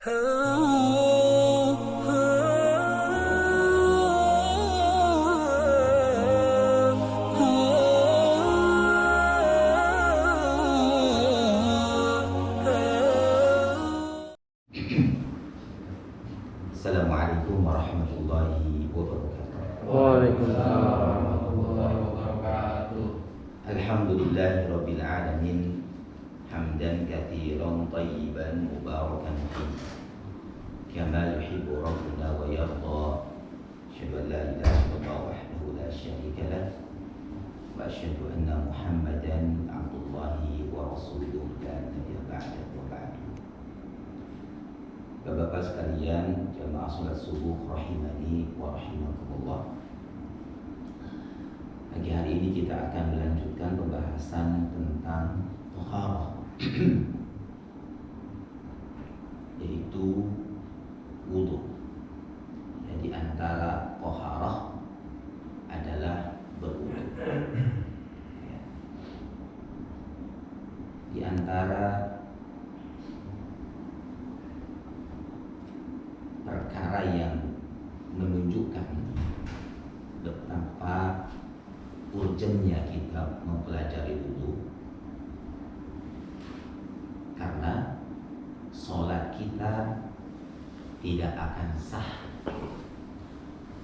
Assalamualaikum warahmatullahi wabarakatuh. Waalaikumsalam warahmatullahi wabarakatuh. Alhamdulillahirabbil alamin hamdan katsiran thayyiban mubarakan fihi kama yuhibbu rabbuna wa yarda. Asyhadu an la ilaha illallah wahdahu la syarika lah wa asyhadu anna Muhammadan abdullahi wa rasuluhu la nabiyya ba'dahu wa ba'du. Bapak-bapak sekalian, jamaah salat subuh rahimani wa rahimakumullah. Pagi hari ini kita akan melanjutkan pembahasan tentang thaharah yaitu wudu. Jadi antara thaharah adalah berwudu. Di antara perkara yang menunjukkan betapa urgennya kita mempelajari wudu, karena sholat kita tidak akan sah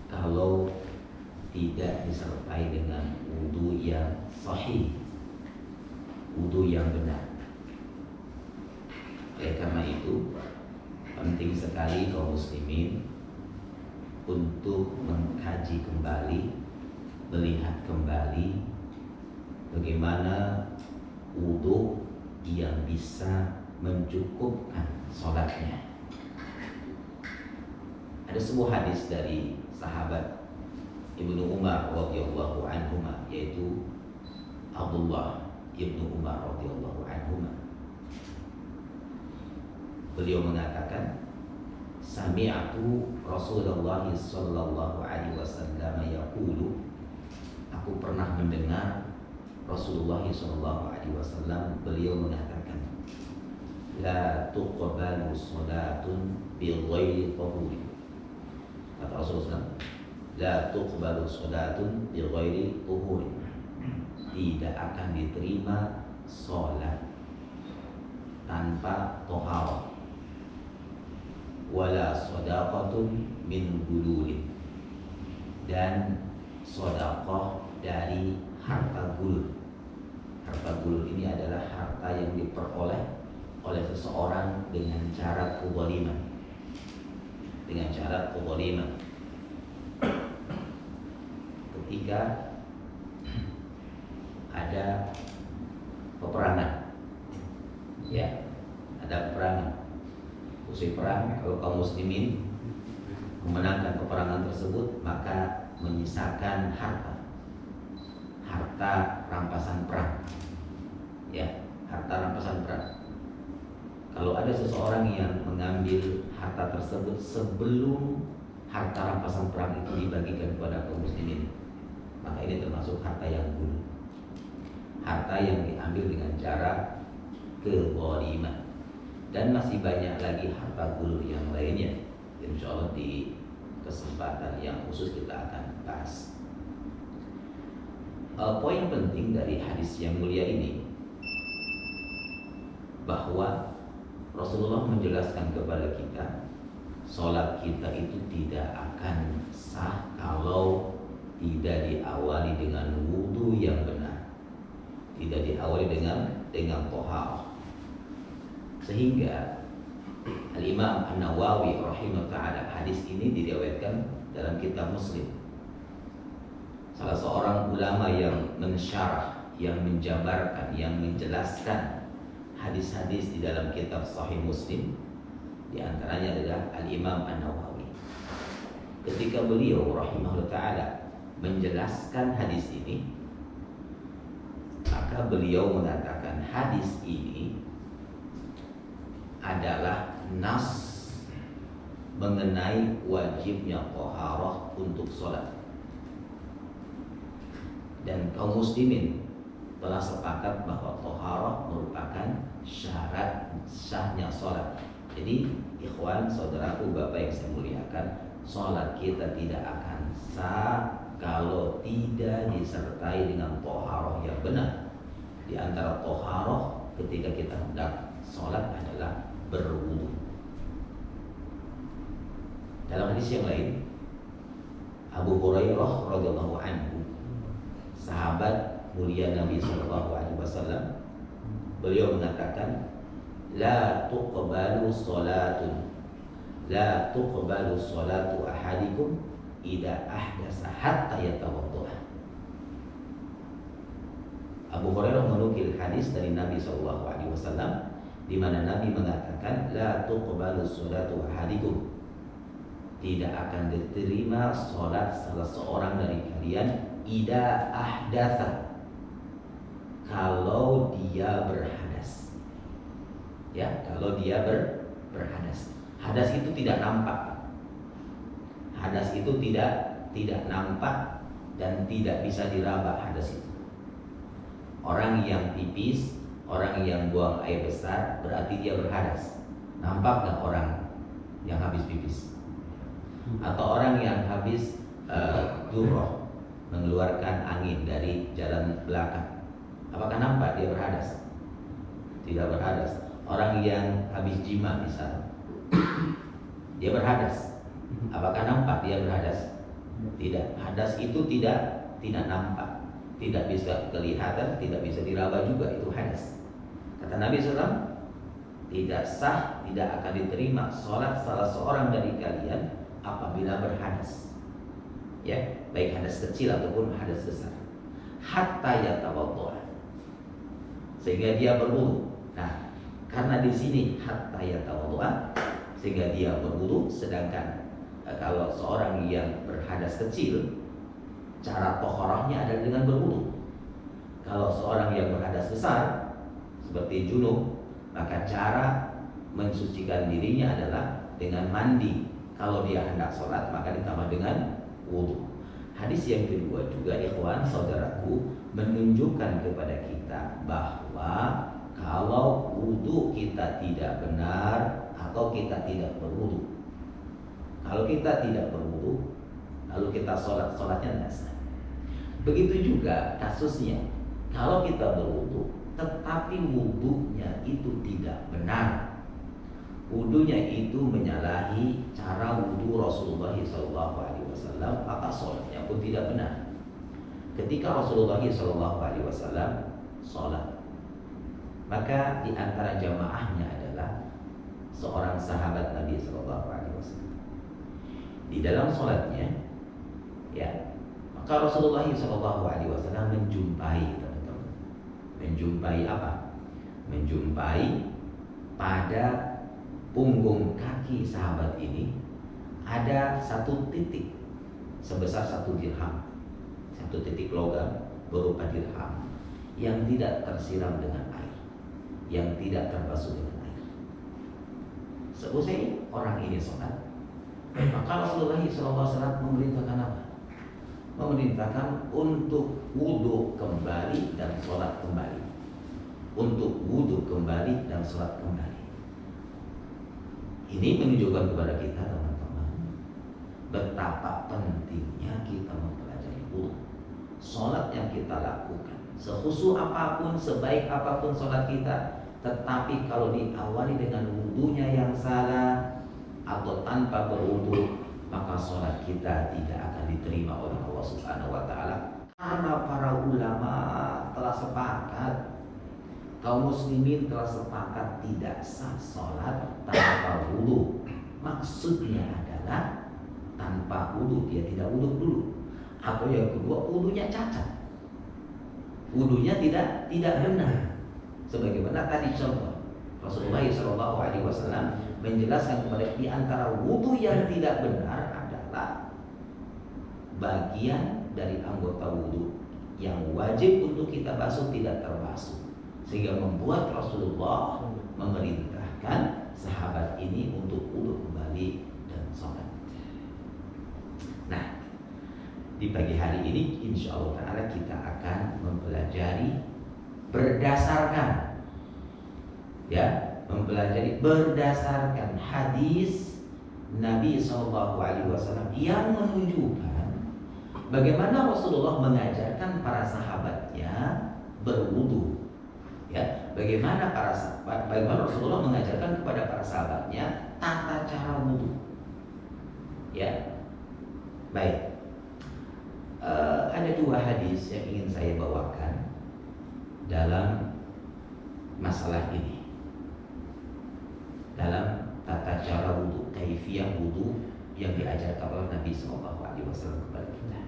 kalau tidak disertai dengan wudu yang sahih, wudu yang benar. Oleh karena itu penting sekali kaum muslimin untuk mengkaji kembali, melihat kembali bagaimana wudu yang bisa mencukupkan sholatnya. Ada sebuah hadis dari sahabat Ibnu Umar radhiyallahu anhuma, yaitu Abdullah Ibnu Umar radhiyallahu anhuma. Beliau mengatakan, sami'tu Rasulullah sallallahu alaihi wasallam yaqulu, aku pernah mendengar Rasulullah sallallahu alaihi wasallam beliau mengatakan, la tuqbalu salatun bighairi tahur. Kata Rasulullah, la tuqbalu salatun bighairi tahur. Tidak akan diterima salat tanpa taharah. Wala shadaqatun min gululin, dan sedekah dari harta gulul. Harta gulul ini adalah harta yang diperoleh oleh seseorang dengan cara kezaliman. Dengan cara kezaliman. Ketika ada peperangan, ya, ada peperangan. Usai perang, kalau kaum muslimin memenangkan peperangan tersebut, maka menyisakan harta rampasan perang, ya, harta rampasan perang. Kalau ada seseorang yang mengambil harta tersebut sebelum harta rampasan perang itu dibagikan kepada kaum muslimin, maka ini termasuk harta yang gulul, harta yang diambil dengan cara kezaliman. Dan masih banyak lagi harta gulul yang lainnya. Insya Allah di kesempatan yang khusus kita akan bahas. Poin penting dari hadis yang mulia ini, bahwa Rasulullah menjelaskan kepada kita, sholat kita itu tidak akan sah kalau tidak diawali dengan wudu yang benar, tidak diawali dengan thaharah. Sehingga Al-Imam An-Nawawi rahimahullah ta'ala, hadis ini diriwayatkan dalam kitab Muslim. Salah seorang ulama yang mensyarah, yang menjabarkan, yang menjelaskan hadis-hadis di dalam kitab Sahih Muslim, di antaranya adalah Al-Imam An-Nawawi. Ketika beliau rahimahullah ta'ala menjelaskan hadis ini, maka beliau mengatakan hadis ini adalah nas mengenai wajibnya thaharah untuk sholat. Dan kaum muslimin telah sepakat bahwa thaharah merupakan syarat sahnya sholat. Jadi ikhwan, saudaraku, bapak yang saya muliakan, sholat kita tidak akan sah kalau tidak disertai dengan toharoh yang benar. Di antara toharoh ketika kita hendak sholat adalah berwudu. Dalam hadis yang lain, Abu Hurairah radhiyallahu anhu, sahabat mulia Nabi sallallahu alaihi wasallam, beliau mengatakan, la tuqbalu salatu ahadikum idza ahdasa hatta yatawadda. Abu Hurairah menukil hadis dari Nabi sallallahu alaihi wasallam di mana Nabi mengatakan, la tuqbalu salatu ahadikum, tidak akan diterima salat salah seorang dari kalian idza ahdatsa, kalau dia berhadas. Ya, kalau dia berhadas. Hadas itu tidak nampak. Hadas itu tidak nampak dan tidak bisa diraba hadas itu. Orang yang pipis, orang yang buang air besar, berarti dia berhadas. Nampak nggak orang yang habis pipis? Atau orang yang habis durroh, mengeluarkan angin dari jalan belakang, apakah nampak dia berhadas? Tidak berhadas. Orang yang habis jima misalnya, dia berhadas, apakah nampak dia berhadas? Tidak. Hadas itu tidak nampak, tidak bisa kelihatan, tidak bisa diraba juga, itu hadas. Kata Nabi SAW, tidak sah, tidak akan diterima sholat salah seorang dari kalian apabila berhadas. Ya, baik hadas kecil ataupun hadas besar. Hatta yatawadda, sehingga dia berwudu. Nah, karena di sini hatta yatawadda, sehingga dia berwudu, sedangkan kalau seorang yang berhadas kecil, cara tohorahnya adalah dengan berwudu. Kalau seorang yang berhadas besar seperti junub, maka cara mensucikan dirinya adalah dengan mandi. Kalau dia hendak sholat, maka ditambah dengan wudu. Hadis yang kedua juga, ikhwan saudaraku, menunjukkan kepada kita bahwa kalau wudu kita tidak benar atau kita tidak berwudu, kalau kita tidak berwudu lalu kita sholatnya tidak sah. Begitu juga kasusnya kalau kita berwudu tetapi wudunya itu tidak benar, wudunya itu menyalahi cara wudu Rasulullah SAW, maka sholatnya pun tidak benar. Ketika Rasulullah SAW sholat, maka di antara jamaahnya adalah seorang sahabat Nabi SAW. Di dalam sholatnya, ya, maka Rasulullah SAW menjumpai, teman-teman, menjumpai apa? Menjumpai pada punggung kaki sahabat ini ada satu titik sebesar 1 dirham, 1 titik logam berupa dirham yang tidak tersiram dengan air, yang tidak terbasuh dengan air. Selesai orang ini sholat, maka Rasulullah SAW memerintahkan apa? Memerintahkan untuk wudu kembali dan sholat kembali, untuk wudu kembali dan sholat kembali. Ini menunjukkan kepada kita, teman-teman, betapa pentingnya kita mempelajari wudu. Sholat yang kita lakukan, sekhusyuk apapun, sebaik apapun sholat kita, tetapi kalau diawali dengan wudunya yang salah atau tanpa berwudu, maka sholat kita tidak akan diterima oleh Allah Subhanahu wa Ta'ala. Karena para ulama telah sepakat, kaum muslimin telah sepakat tidak sah sholat tanpa wudu. Maksudnya adalah tanpa wudu, dia tidak wudu dulu. Atau yang kedua, wudunya cacat, wudunya tidak benar. Sebagaimana tadi contoh Rasulullah SAW menjelaskan kepada di antara wudu yang tidak benar adalah bagian dari anggota wudu yang wajib untuk kita basuh tidak terbasuh, sehingga membuat Rasulullah memerintahkan sahabat ini untuk wudu kembali dan sholat. Nah, di pagi hari ini insya Allah Ta'ala kita akan mempelajari berdasarkan mempelajari berdasarkan hadis Nabi SAW yang menunjukkan bagaimana Rasulullah mengajarkan para sahabatnya berwudu. Ya, bagaimana Rasulullah mengajarkan kepada para sahabatnya tata cara wudu. Ya, baik. Ada dua hadis yang ingin saya bawakan dalam masalah ini, dalam tata cara wudu, kaifiyah wudu yang diajarkan oleh Nabi SAW kepada kita.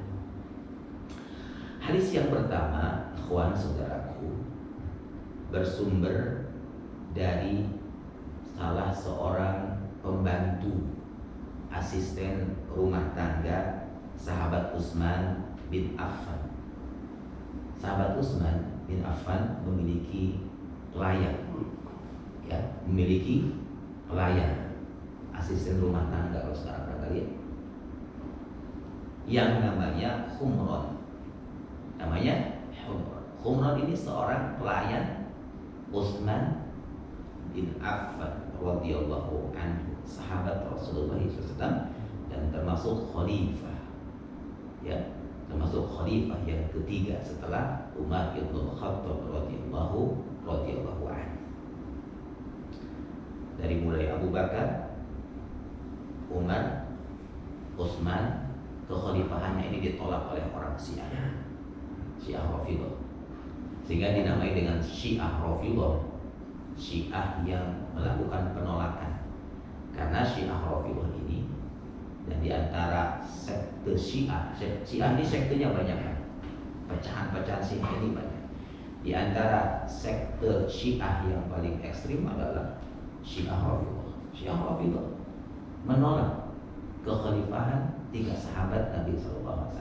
Hadis yang pertama, ikhwan saudaraku, bersumber dari salah seorang pembantu asisten rumah tangga sahabat Utsman bin Affan. Sahabat Utsman bin Affan memiliki pelayan, ya, memiliki pelayan asisten rumah tangga kalau saudara pernah lihat, yang namanya Humron. Namanya Humron. Humron ini seorang pelayan Utsman bin Affan radhiyallahu anhu, sahabat Rasulullah SAW dan termasuk khalifah, ya, termasuk khalifah yang ketiga setelah Umar bin Khattab radhiyallahu anhu. Dari mulai Abu Bakar, Umar, Utsman, kekhalifahannya ini ditolak oleh orang Syiah Rafidhah, sehingga dinamai dengan Syiah Rafidhah, Syiah yang melakukan penolakan. Karena Syiah Rafidhah ini, dan diantara sekte Syiah ini sektenya banyak kan, pecahan-pecahan Syiah ini banyak. Di antara sekte Syiah yang paling ekstrim adalah Syiah Rafidhah. Syiah Rafidhah menolak kekhalifahan tiga sahabat Nabi SAW,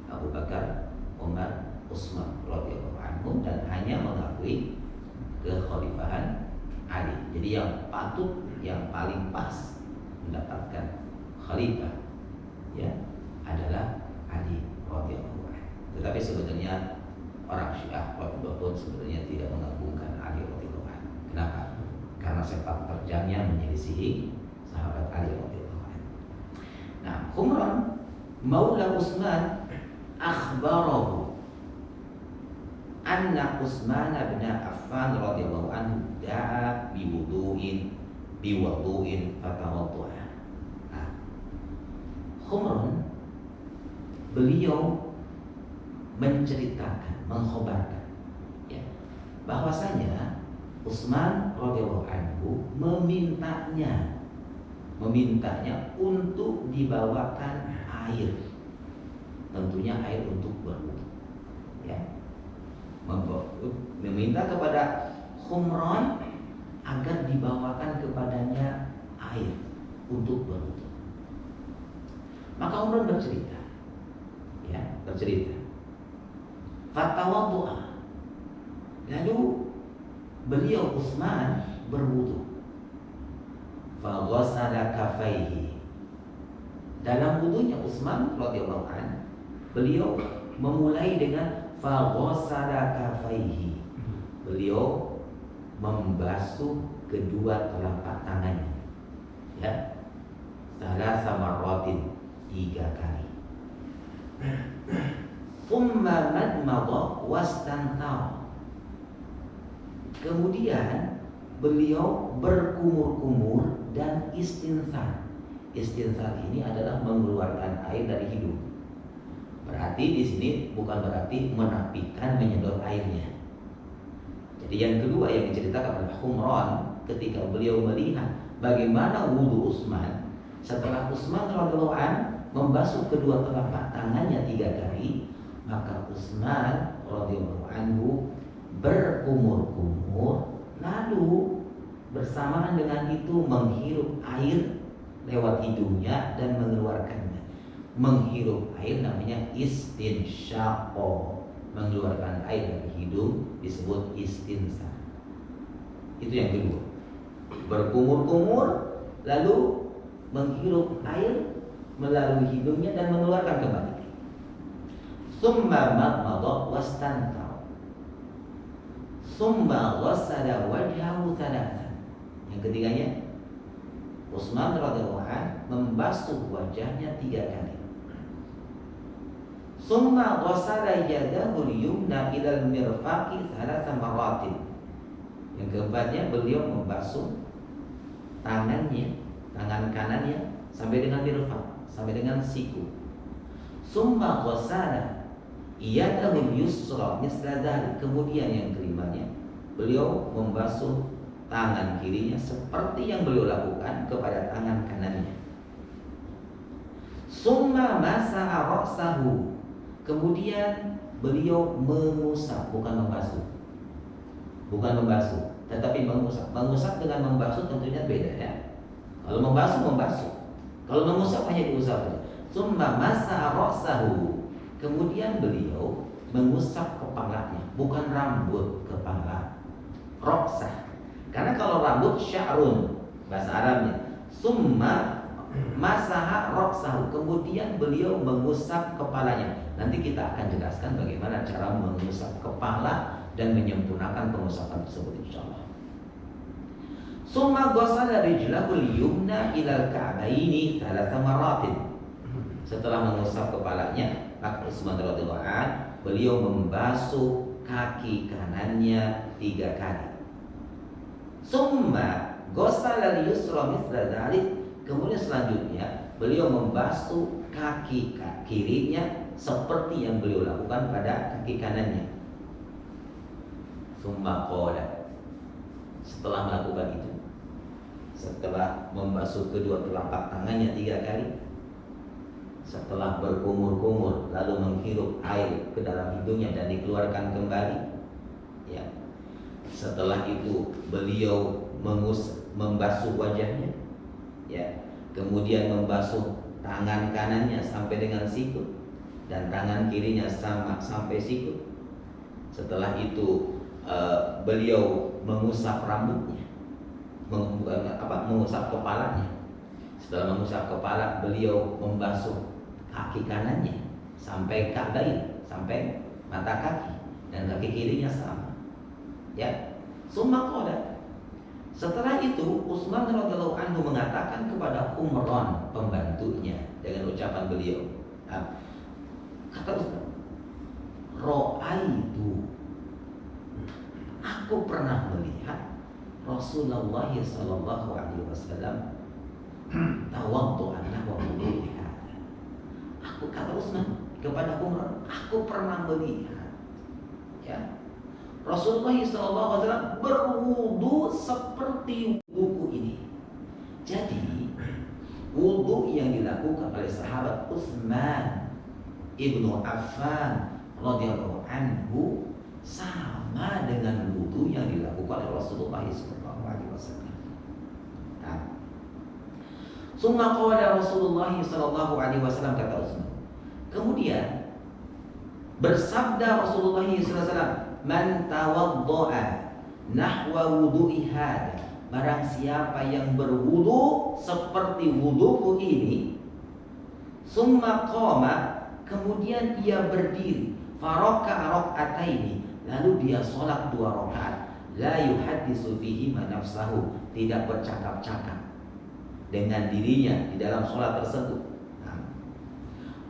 Abu Bakar, Umar, Utsman radhiyallahu anhu, dan hanya mengakui kekhalifahan Ali. Jadi yang patut, yang paling pas mendapatkan khalifah, ya, adalah Ali radhiyallahu anhu. Tetapi sebenarnya orang Syiah Rafidhah pun sebenarnya tidak mengagungkan Ali radhiyallahu anhu. Kenapa? Karena sepak terjangnya menyelisihi sahabat Ali radhiyallahu anhu. Nah, Humran maula Utsman akhbarahu anna Utsman bin Affan radhiyallahu anhu da'a biwudu'in fatawaddu'a. Nah, Humran beliau menceritakan, mengkhabarkan, ya, bahwasanya Utsman radhiyallahu anhu memintanya untuk dibawakan air, tentunya air untuk berwudu, ya, meminta kepada Humran agar dibawakan kepadanya air untuk berwudu. Maka Humran bercerita, fatawaddu'a, lalu beliau Utsman berwudu. Faghasala kafaihi, dalam wudunya Utsman radhiyallahu anhu, beliau memulai dengan faghasala kafaihi, beliau membasuh kedua telapak tangannya, ya, salasa marratin, 3 kali. Thumma madmadha wastanthara, kemudian beliau berkumur-kumur dan istinthar. Istinthar ini adalah mengeluarkan air dari hidung. Berarti di sini bukan berarti menapikan, menyedot airnya. Jadi yang kedua yang diceritakan oleh Humran ketika beliau melihat bagaimana wudu Utsman setelah Utsman radhiyallahu anhu membasuh kedua telapak tangannya 3 kali, maka Utsman radhiyallahu anhu berkumur-kumur, lalu bersamaan dengan itu menghirup air lewat hidungnya dan mengeluarkannya. Menghirup air namanya istinsyaq, mengeluarkan air dari hidung disebut istinsar. Itu yang kedua. Berkumur-kumur lalu menghirup air melalui hidungnya dan mengeluarkan kembali. Tsumma madmadha wastanthara. Summa ghassala wajhahu thalathan. Yang ketiganya, Utsman radhiyallahu anhu membasuh wajahnya 3 kali. Summa ghassala yadahu al-yumna ila al-mirfaqi thalatha marratin. Yang keempatnya, beliau membasuh tangan kanannya sampai dengan mirfaq, sampai dengan siku. Summa ghassala yadahu al-yusra misla dzalik. Kemudian yang kelimanya, beliau membasuh tangan kirinya seperti yang beliau lakukan kepada tangan kanannya. Summa masaha ra'sahu. Kemudian beliau mengusap, bukan membasuh. Bukan membasuh, tetapi mengusap. Mengusap dengan membasuh tentunya beda ya. Kalau membasuh. Kalau mengusap hanya diusap saja. Summa masaha ra'sahu. Kemudian beliau mengusap kepalanya, bukan rambut, kepala. Ra'sah. Karena kalau rambut sya'run bahasa Arabnya. Summa masaha ra'sahu. Kemudian beliau mengusap kepalanya. Nanti kita akan jelaskan bagaimana cara mengusap kepala dan menyempurnakan pengusapan tersebut insyaallah. Summa ghassala rijlahul yumna ilal ka'baini thalatha maratin. Setelah mengusap kepalanya, maka Utsman radhiyallahu anhu beliau membasuh kaki kanannya 3 kali. Summa ghassala al-yusra mithla dzalik. Kemudian selanjutnya beliau membasuh kaki kirinya seperti yang beliau lakukan pada kaki kanannya. Summa qala. Setelah melakukan itu, setelah membasuh kedua telapak tangannya 3 kali, setelah berkumur-kumur lalu menghirup air ke dalam hidungnya dan dikeluarkan kembali, ya. Setelah itu beliau membasuh wajahnya, ya. Kemudian membasuh tangan kanannya sampai dengan sikut dan tangan kirinya sama sampai sikut. Setelah itu beliau mengusap rambutnya, mengusap kepalanya. Setelah mengusap kepala, beliau membasuh kaki kanannya sampai ka'bain, sampai mata kaki, dan kaki kirinya sama. Ya, summa qala. Setelah itu Utsman radhiyallahu anhu mengatakan kepada Umran pembantunya dengan ucapan beliau, kata Utsman, "Ra'aitu, aku pernah melihat Rasulullah sallallahu alaihi wasallam tawaddu'an wa wudu'i hadza." Aku, kata Utsman kepada Umran, aku pernah melihat, ya, Rasulullah SAW berwudu seperti wudu ini. Jadi wudu yang dilakukan oleh sahabat Utsman ibnu Affan radhiyallahu anhu sama dengan wudu yang dilakukan oleh Rasulullah SAW. Summa qala Rasulullah SAW, kata Utsman. Kemudian bersabda Rasulullah SAW, "Man tawaddo'a nahwa wudu'i hada." Barang siapa yang berwudu seperti wuduku ini, summa qama, kemudian ia berdiri, faraka rakaataini, lalu dia sholat 2 rakaat, la yuhaddisu fihi ma nafsahu, tidak bercakap-cakap dengan dirinya di dalam sholat tersebut,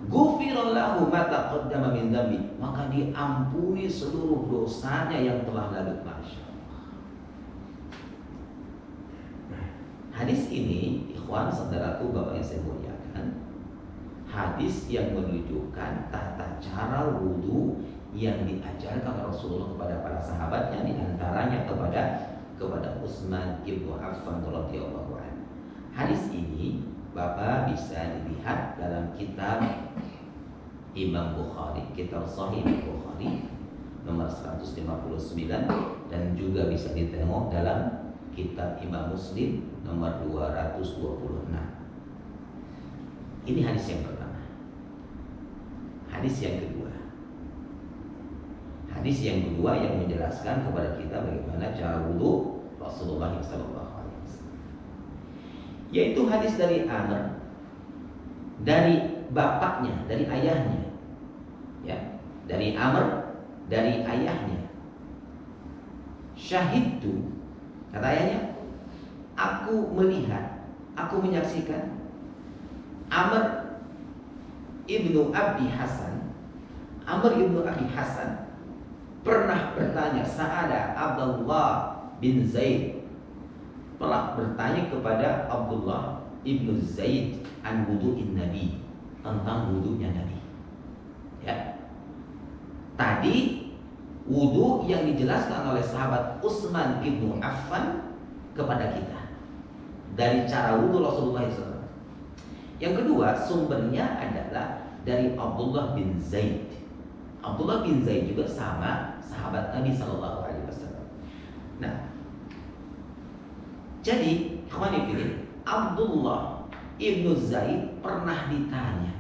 ghufirallahu ma taqaddama min dzambi, maka diampuni seluruh dosanya yang telah lalu. Masya Allah. Hadis ini, ikhwan saudaraku bapak yang saya muliakan, hadis yang menunjukkan tata cara wudu yang diajarkan Rasulullah kepada para sahabatnya, di antaranya kepada Utsman ibnu Affan radhiyallahu anhu. Hadis ini Bapak bisa dilihat dalam kitab Imam Bukhari, kitab Sahih Bukhari nomor 159, dan juga bisa ditengok dalam kitab Imam Muslim nomor 226. Ini hadis yang pertama. Hadis yang kedua. Hadis yang kedua yang menjelaskan kepada kita bagaimana cara wudu Rasulullah SAW, yaitu hadis dari Amr, dari bapaknya, dari ayahnya, ya, dari Amr, dari ayahnya. syahidtu, kata ayahnya, aku melihat, aku menyaksikan Amr ibnu Abi Hasan. Amr ibnu Abi Hasan pernah bertanya, Sa'ala Abdullah bin Zaid, telah bertanya kepada Abdullah ibnu Zaid an wudu'in Nabi, tentang wudunya Nabi. Ya. Tadi wudu yang dijelaskan oleh sahabat Utsman ibnu Affan kepada kita dari cara wudu Rasulullah SAW. Yang kedua, sumbernya adalah dari Abdullah bin Zaid. Abdullah bin Zaid juga sama sahabat Nabi Sallallahu Alaihi Wasallam. Nah, jadi ikhwanifillah, Abdullah ibnu Zaid pernah ditanya,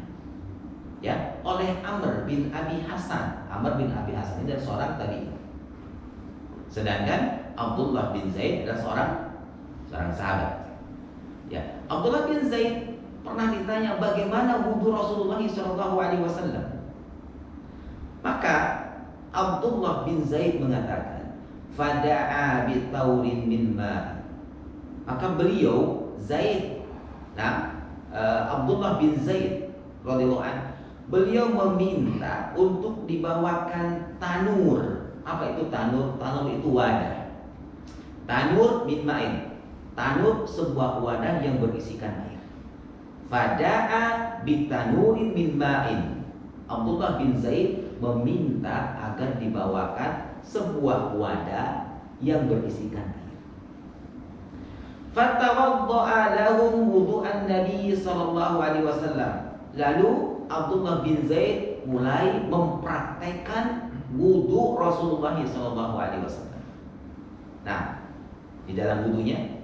ya, oleh Amr bin Abi Hasan. Amr bin Abi Hasan ini adalah seorang tabi'in. Sedangkan Abdullah bin Zaid adalah seorang sahabat. Ya, Abdullah bin Zaid pernah ditanya bagaimana wudu Rasulullah SAW. Maka Abdullah bin Zaid mengatakan, fada'a bitaurin min ma. Maka beliau Zaid, Abdullah bin Zaid radhiyallahu anhu, beliau meminta untuk dibawakan tanur. Apa itu tanur? Tanur itu wadah. Tanur min ma'in. Tanur sebuah wadah yang berisikan air. Fada'a bitanurin min ma'in. Abdullah bin Zaid meminta agar dibawakan sebuah wadah yang berisikan air. Fatawadda'a lahum wudu'an Nabi sallallahu alaihi wasallam. Lalu Abdullah bin Zaid mulai mempraktekkan wudu Rasulullah sallallahu alaihi wasallam. Nah, di dalam wudunya,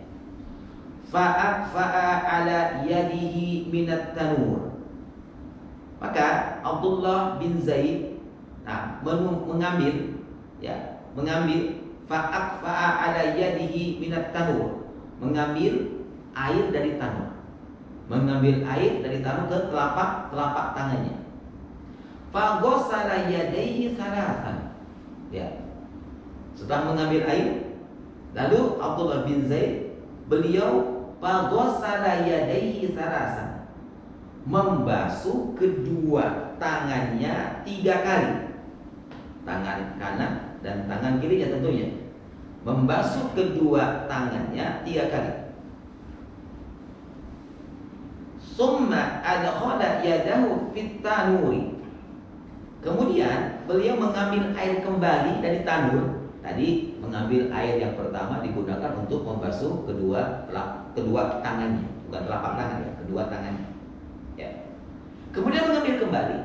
fa'afa'a ala yadihi minat tanur. Maka Abdullah bin Zaid mengambil fa'afa'a ala yadihi minat tanur, mengambil air dari tanur. Mengambil air dari tanur ke telapak tangannya. Faghasala yadayhi salasan. Ya. Setelah mengambil air, lalu Abdullah bin Zaid beliau faghasala yadayhi salasan, membasuh kedua tangannya 3 kali. Tangan kanan dan tangan kirinya tentunya. Membasuh kedua tangannya 3 kali. Summa adkhala yadahu fit tanuri. Kemudian beliau mengambil air kembali dari tanur. Tadi mengambil air yang pertama digunakan untuk membasuh kedua tangannya, bukan telapak tangan ya, kedua tangannya. Ya. Kemudian mengambil kembali.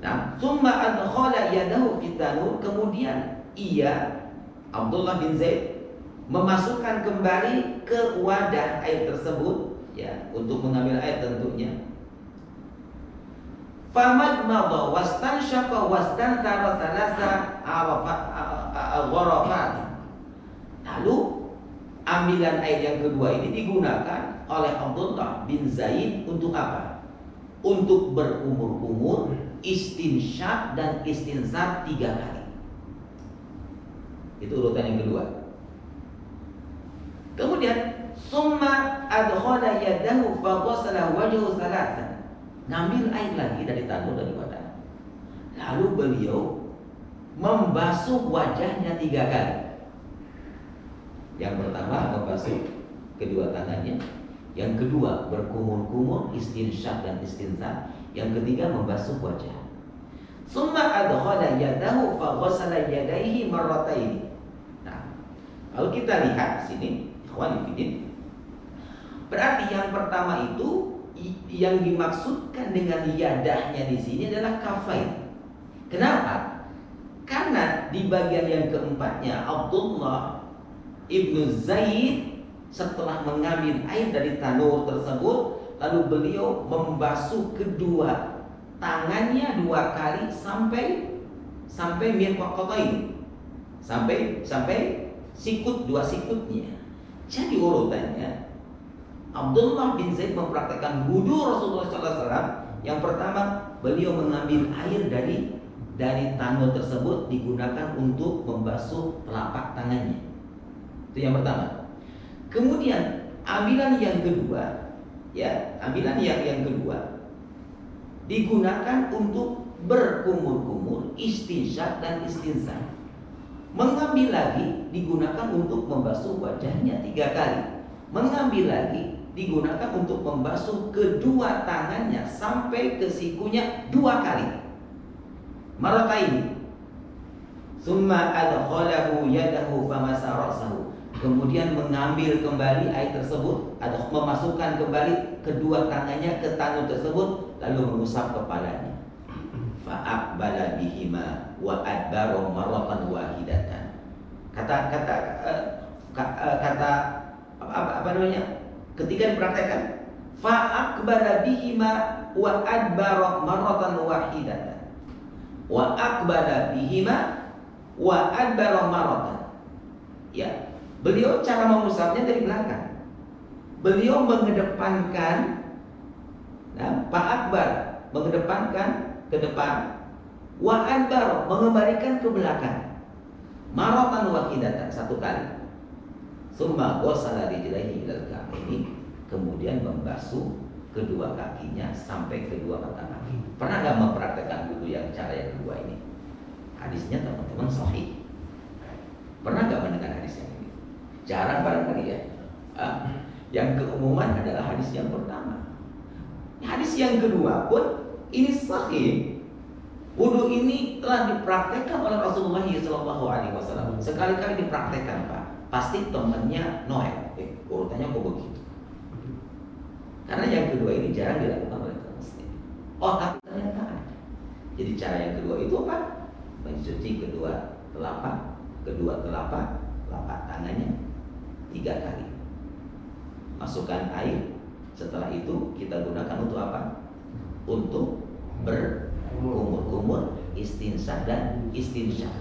Nah, summa adkhala yadahu fit tanur. Kemudian ia, Abdullah bin Zaid, memasukkan kembali ke wadah air tersebut, ya, untuk mengambil air tentunya. Famad madha wastanshaqa wastanthara thalatha ghurafat. Lalu ambilan air yang kedua ini digunakan oleh Abdullah bin Zaid untuk apa? Untuk berkumur-kumur, istinsyaq dan istinsar 3 kali. Itu urutan yang kedua. Kemudian summa adkhala yadahu faghasala wajhahu thalathan. Ngambil air lagi dari tanur dari wadah. Lalu beliau membasuh wajahnya 3 kali. Yang pertama membasuh kedua tangannya, yang kedua berkumur-kumur, istinsyaq dan istinsar, yang ketiga membasuh wajah. Summa adkhala yadahu faghasala yadayhi marrataini. Nah, kalau kita lihat sini, ikhwan fillah, berarti yang pertama itu yang dimaksudkan dengan yadahnya di sini adalah kafain. Kenapa? Karena di bagian yang keempatnya Abdullah ibnu Zaid setelah mengambil air dari tanur tersebut, lalu beliau membasuh kedua tangannya 2 kali sampai mirfaqatain, sampai sikut, 2 sikutnya. Jadi urutannya, Abdullah bin Zaid mempraktekkan wudu Rasulullah SAW. Yang pertama, beliau mengambil air dari dari tangan tersebut digunakan untuk membasuh telapak tangannya. Itu yang pertama. Kemudian ambilan yang kedua, ya, ambilan yang kedua digunakan untuk berkumur-kumur, istinsyak dan istinsah. Mengambil lagi digunakan untuk membasuh wajahnya 3 kali. Mengambil lagi digunakan untuk membasuh kedua tangannya sampai ke sikunya 2 kali. Marataini. Summa adkhalahu yadahu famasa ra'sahu. Kemudian mengambil kembali air tersebut atau memasukkan kembali kedua tangannya ke tangan tersebut lalu mengusap kepalanya. Fa'aqbala bihima wa adbara marratan wahidatan. Kata apa namanya? Ketika dipraktekkan, fa'aqbala bihima wa adbara marratan wahidatan. Wa aqbala bihima wa adbara marratan. Ya, beliau cara mengusapnya dari belakang. Beliau mengedepankan, nah, fa'aqbal mengedepankan ke depan, wa adbara mengembalikan ke belakang. Marratan wahidatan 1 kali. Summa ghasala rijlaihi ilal ka'baini, kemudian membasuh kedua kakinya sampai kedua mata kaki. Pernah nggak mempraktekkan dulu yang cara yang kedua ini? Hadisnya teman-teman sahih. Pernah nggak mendengar hadis yang ini? Jarang barangkali ya. Yang keumuman adalah hadis yang pertama. Hadis yang kedua pun ini sahih. Wudu ini telah dipraktekkan oleh Rasulullah SAW. Sekali-kali dipraktekkan, Pak. Pasti temannya Noel. Urutannya kok begitu? Karena yang kedua ini jarang dilakukan oleh kaum muslim. Oh, tapi ternyata ada. Jadi cara yang kedua itu apa? Mencuci kedua telapak tangannya 3 kali. Masukkan air. Setelah itu kita gunakan untuk apa? Untuk berkumur-kumur, istinsah dan istinsyak.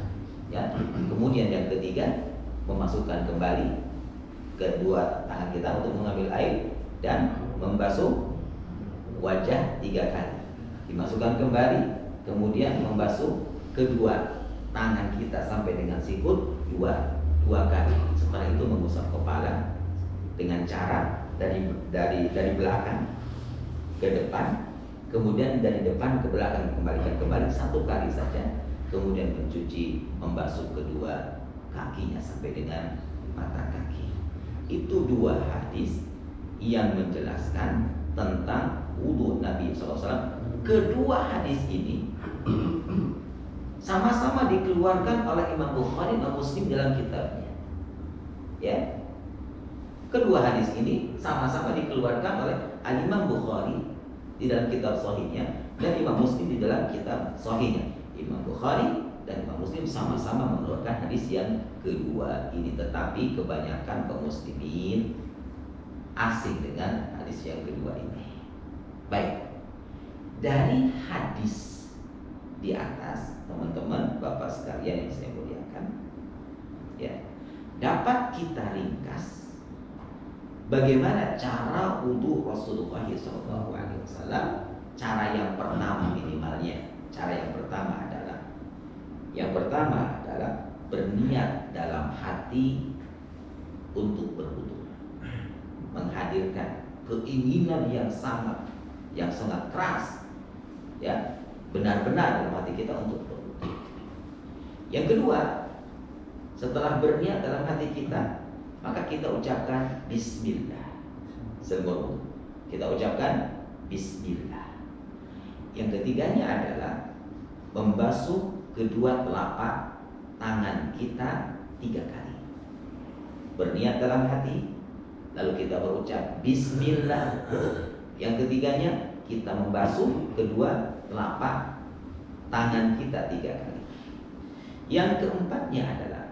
Ya. Kemudian yang ketiga, memasukkan kembali kedua tangan kita untuk mengambil air dan membasuh wajah 3 kali. Dimasukkan kembali, kemudian membasuh kedua tangan kita sampai dengan sikut 2 kali. Setelah itu mengusap kepala dengan cara dari belakang ke depan, kemudian dari depan ke belakang kembalikan kembali 1 kali saja, kemudian membasuh kedua kakinya sampai dengan mata kaki. Itu 2 hadis yang menjelaskan tentang wudu Nabi SAW. Kedua hadis ini sama-sama dikeluarkan oleh Imam Bukhari dan Muslim dalam kitabnya. Ya, kedua hadis ini sama-sama dikeluarkan oleh Imam Bukhari di dalam kitab Sahihnya dan Imam Muslim di dalam kitab Sahihnya. Imam Bukhari dan Imam Muslim sama-sama mengeluarkan hadis yang kedua ini, tetapi kebanyakan kaum muslimin asing dengan hadis yang kedua ini. Baik, dari hadis di atas, teman-teman, bapak sekalian yang saya muliakan, ya, dapat kita ringkas bagaimana cara wudu Rasulullah SAW. Cara yang pertama minimalnya, yang pertama adalah berniat dalam hati untuk berwudu, menghadirkan keinginan yang sangat keras, ya, benar-benar dalam hati kita untuk berwudu. Yang kedua, setelah berniat dalam hati kita, maka kita ucapkan Bismillah. Sebelum kita ucapkan Bismillah. Yang ketiganya adalah membasuh kedua telapak tangan kita 3 kali. Berniat dalam hati, lalu kita berucap Bismillah. Yang ketiganya, kita membasuh kedua telapak tangan kita 3 kali. Yang keempatnya adalah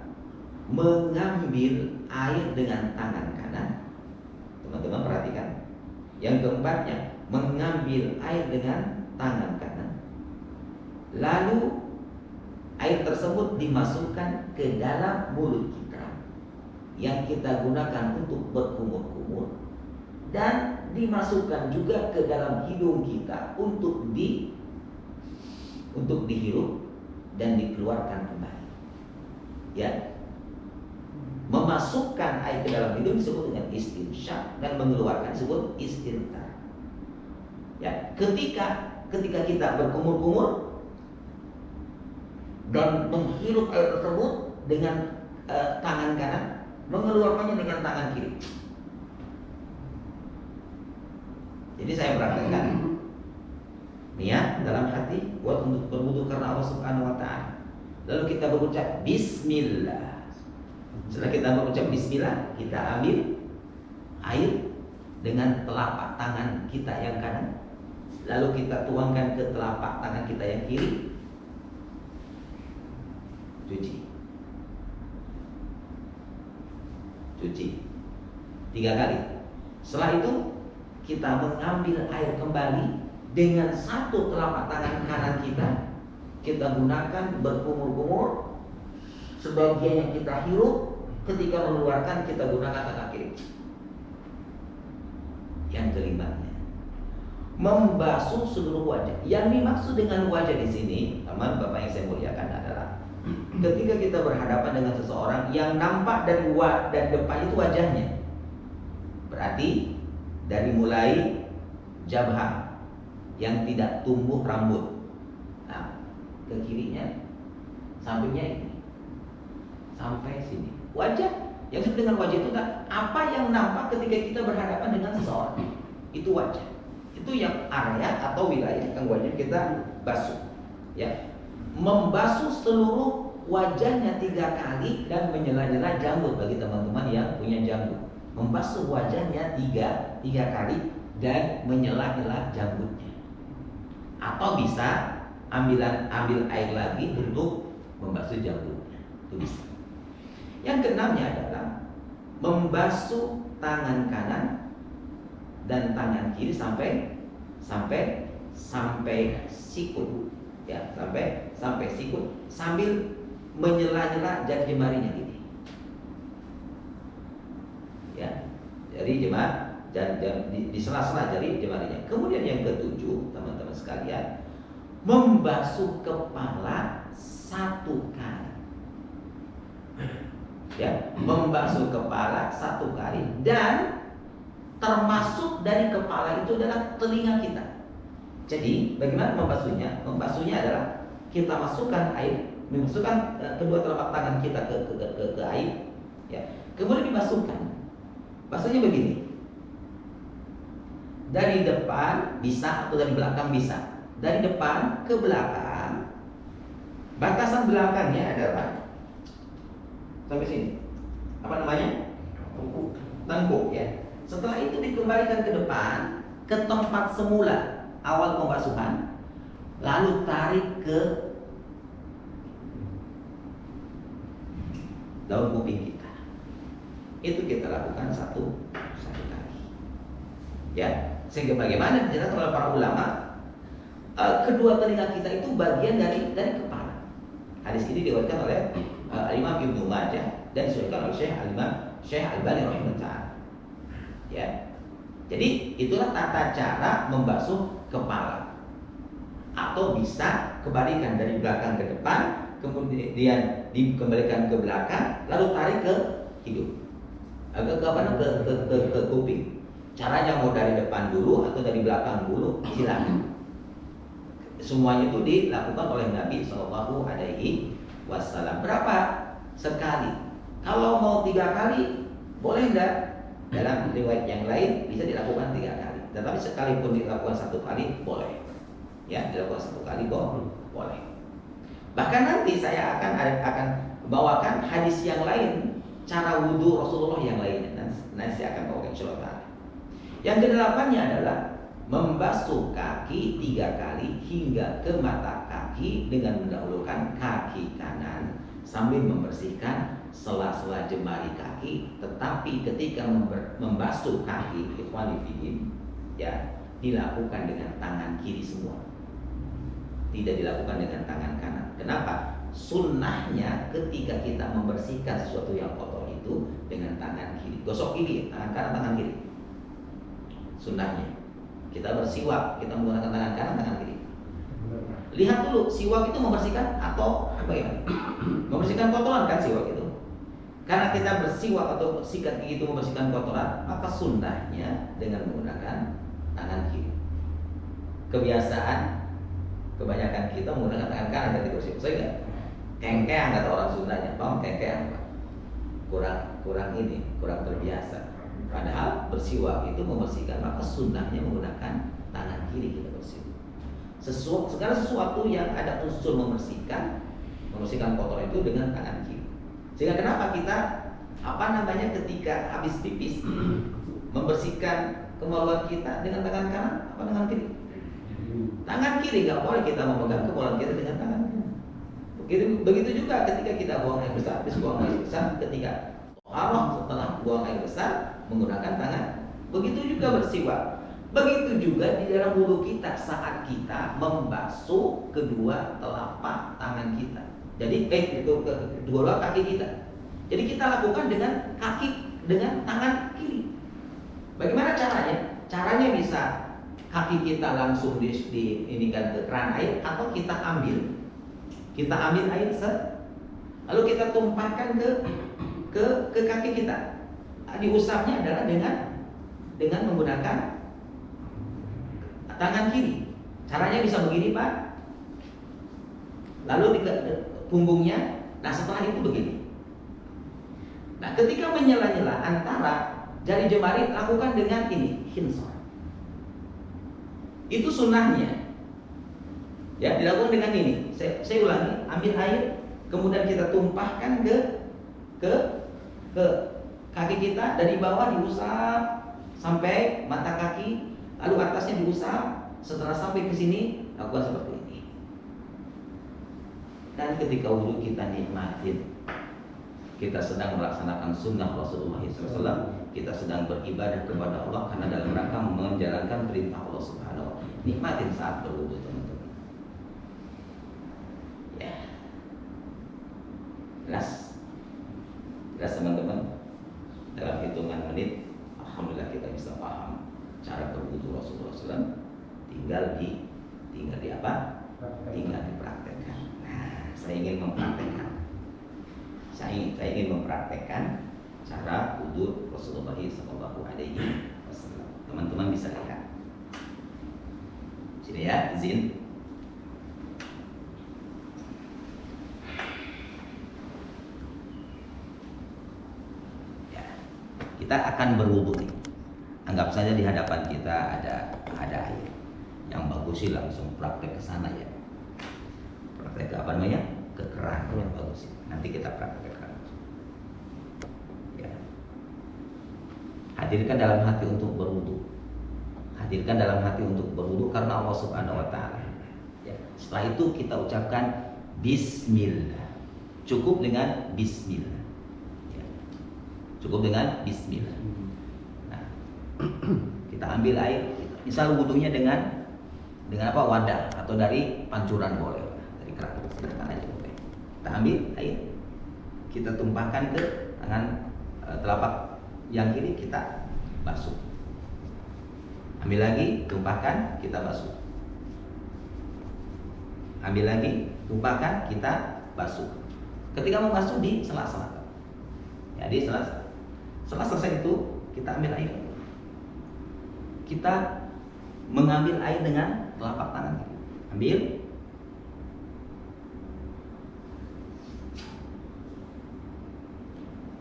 mengambil air dengan tangan kanan. Teman-teman perhatikan. Yang keempatnya, mengambil air dengan tangan kanan. Lalu air tersebut dimasukkan ke dalam mulut kita yang kita gunakan untuk berkumur-kumur, dan dimasukkan juga ke dalam hidung kita untuk dihirup dan dikeluarkan kembali. Ya, memasukkan air ke dalam hidung disebut dengan istinsyaq dan mengeluarkan disebut istinthar. Ya, ketika kita berkumur-kumur dan menghirup air tersebut dengan tangan kanan, mengeluarkannya dengan tangan kiri. Jadi saya praktekkan niat dalam hati buat untuk berwudu karena Allah Subhanahu wa taala. Lalu kita berucap bismillah. Setelah kita berucap bismillah, kita ambil air dengan telapak tangan kita yang kanan. Lalu kita tuangkan ke telapak tangan kita yang kiri. Cuci 3 kali. Setelah itu kita mengambil air kembali dengan satu telapak tangan kanan kita gunakan berkumur-kumur. Sebagian yang kita hirup, ketika mengeluarkan kita gunakan tangan kiri. Yang kelimanya, membasuh seluruh wajah. Yang dimaksud dengan wajah di sini, teman Bapak yang saya muliakan, adalah ketika kita berhadapan dengan seseorang yang nampak dan depan itu wajahnya. Berarti dari mulai jabhah yang tidak tumbuh rambut, nah, ke kirinya, sampingnya ini, sampai sini. Wajah, yang disebut dengan wajah itu apa yang nampak ketika kita berhadapan dengan seseorang. Itu wajah. Itu yang area atau wilayah yang wajib kita basuh. Ya, membasuh seluruh wajahnya 3 kali dan menyela-nyela janggut bagi teman-teman yang punya janggut. Membasuh wajahnya tiga kali dan menyela-nyela janggutnya. Atau bisa ambil air lagi untuk membasuh janggutnya. Itu bisa. Yang keenamnya adalah membasuh tangan kanan dan tangan kiri sampai sikut. Ya, sampai sikut sambil menyela-nyela jari jemarinya gini. Ya, jadi di sela-sela jari jemarinya. Kemudian yang ketujuh, teman-teman sekalian, membasuh kepala 1 kali. Ya, membasuh kepala 1 kali, dan termasuk dari kepala itu adalah telinga kita. Jadi bagaimana membasuhnya? Membasuhnya adalah kita masukkan air, memasukkan kedua telapak tangan kita ke air, ya. Kemudian dibasuhkan. Basuhnya begini. Dari depan bisa atau dari belakang bisa. Dari depan ke belakang. Batasan belakangnya adalah sampai sini. Apa namanya? Tengkuk, ya. Setelah itu dikembalikan ke depan ke tempat semula awal pembasuhan. Lalu tarik ke daun kuping kita. Itu kita lakukan satu kali. Ya, sehingga bagaimana dijelaskan oleh para ulama, kedua telinga kita itu bagian dari kepala. Hadis ini diriwayatkan oleh Imam Ibnu Majah dan disebutkan oleh Syekh Al-Albani rahimahullah. Ya. Jadi itulah tata cara membasuh kepala. Atau bisa kebalikan, dari belakang ke depan, kemudian dikembalikan ke belakang, lalu tarik ke hidung. Ke kuping. Caranya mau dari depan dulu atau dari belakang dulu, silakan. Semuanya itu dilakukan oleh Nabi Shallallahu Alaihi Wasallam. Berapa? Sekali. Kalau mau 3 kali, boleh enggak? Dalam riwayat yang lain bisa dilakukan 3 kali. Tetapi sekalipun dilakukan 1 kali, boleh. Ya, dilakukan 1 kali boleh. Bahkan nanti saya akan bawakan hadis yang lain, cara wudhu Rasulullah yang lainnya. Nanti saya akan bawakan insyaallah. Yang ke-8-nya adalah membasuh kaki 3 kali hingga ke mata kaki dengan mendahulukan kaki kanan sambil membersihkan sela-sela jemari kaki. Tetapi ketika membasuh kaki, ikhwani fillah, ya, dilakukan dengan tangan kiri semua. Tidak dilakukan dengan tangan kanan. Kenapa? Sunnahnya ketika kita membersihkan sesuatu yang kotor itu dengan tangan kiri. Gosok kiri, tangan kanan, tangan kiri. Sunnahnya. Kita bersiwak, kita menggunakan tangan kanan, tangan kiri. Lihat dulu, siwak itu membersihkan atau bagaimana? Membersihkan kotoran kan siwak itu. Karena kita bersiwak atau sikat gigi itu membersihkan kotoran, maka sunnahnya dengan menggunakan tangan kiri. Kebiasaan kebanyakan kita menggunakan tangan kanan ketika bersiwak. Saya enggak kengkeang kata orang Sundanya, paham kengkeang Pak? Kurang terbiasa. Padahal bersiwak itu membersihkan, maka sunnahnya menggunakan tangan kiri kita bersiwak. Segala sesuatu yang ada unsur membersihkan kotoran itu dengan tangan kiri. Sehingga kenapa kita ketika habis pipis membersihkan kemaluan kita dengan tangan kanan apa tangan kiri? Tangan kiri, nggak boleh kita memegang kemaluan kita dengan tangan kanan. Begitu juga ketika kita buang air besar, ketika setelah buang air besar menggunakan tangan. Begitu juga bersiwak. Begitu juga di dalam wudhu kita saat kita membasuh kedua telapak tangan kita. Jadi kedua kaki kita. Jadi kita lakukan dengan tangan kiri. Bagaimana caranya? Caranya bisa kaki kita langsung diinikan ke keran air atau kita ambil air lalu kita tumpahkan ke kaki kita. Diusapnya adalah dengan menggunakan tangan kiri. Caranya bisa begini Pak. Lalu di punggungnya. Nah setelah itu begini. Nah ketika menyela-nyela antara jari jemari lakukan dengan ini khinsor. Itu sunnahnya. Ya dilakukan dengan ini. Saya ulangi. Ambil air, kemudian kita tumpahkan ke kaki kita, dari bawah diusap sampai mata kaki, lalu atasnya diusap. Setelah sampai ke sini lakukan seperti ini. Dan ketika wudhu kita nikmatin, kita sedang melaksanakan sunnah Rasulullah SAW, kita sedang beribadah kepada Allah karena dalam rangka menjalankan perintah Allah Subhanahu wa Ta'ala. Nikmatin saat berwudhu teman-teman. Ya, jelas teman-teman. Dalam hitungan menit, alhamdulillah kita bisa paham cara berwudhu Rasulullah SAW. Tinggal di apa? Tinggal dipraktekkan. Nah, saya ingin mempraktekkan cara wudhu Rasulullah SAW. Teman-teman bisa lihat. Sini ya, izin. Ya, kita akan berwudhu nih. Anggap saja di hadapan kita ada air. Yang bagus sih langsung praktek ke sana ya. Praktek ke apa namanya? Ke keran yang bagus sih. Nanti kita praktek ke keran. Ya. Hadirkan dalam hati untuk berwudu. Hadirkan dalam hati untuk berwudu karena Allah Subhanahu wa Ta'ala. Ya. Setelah itu kita ucapkan Bismillah. Cukup dengan Bismillah. Ya. Cukup dengan Bismillah. Nah, kita ambil air. Misal wudunya dengan apa? Wadah atau dari pancuran boleh, dari keran silakan aja boleh. Kita ambil air, kita tumpahkan ke tangan telapak yang kiri, kita basuh. Ambil lagi, tumpahkan, kita basuh. Ambil lagi, tumpahkan, kita basuh. Ketika mau basuh di sela-sela. Ya, di sela-sela. Setelah selesai itu, kita ambil air. Kita mengambil air dengan telapak tangan. Ambil.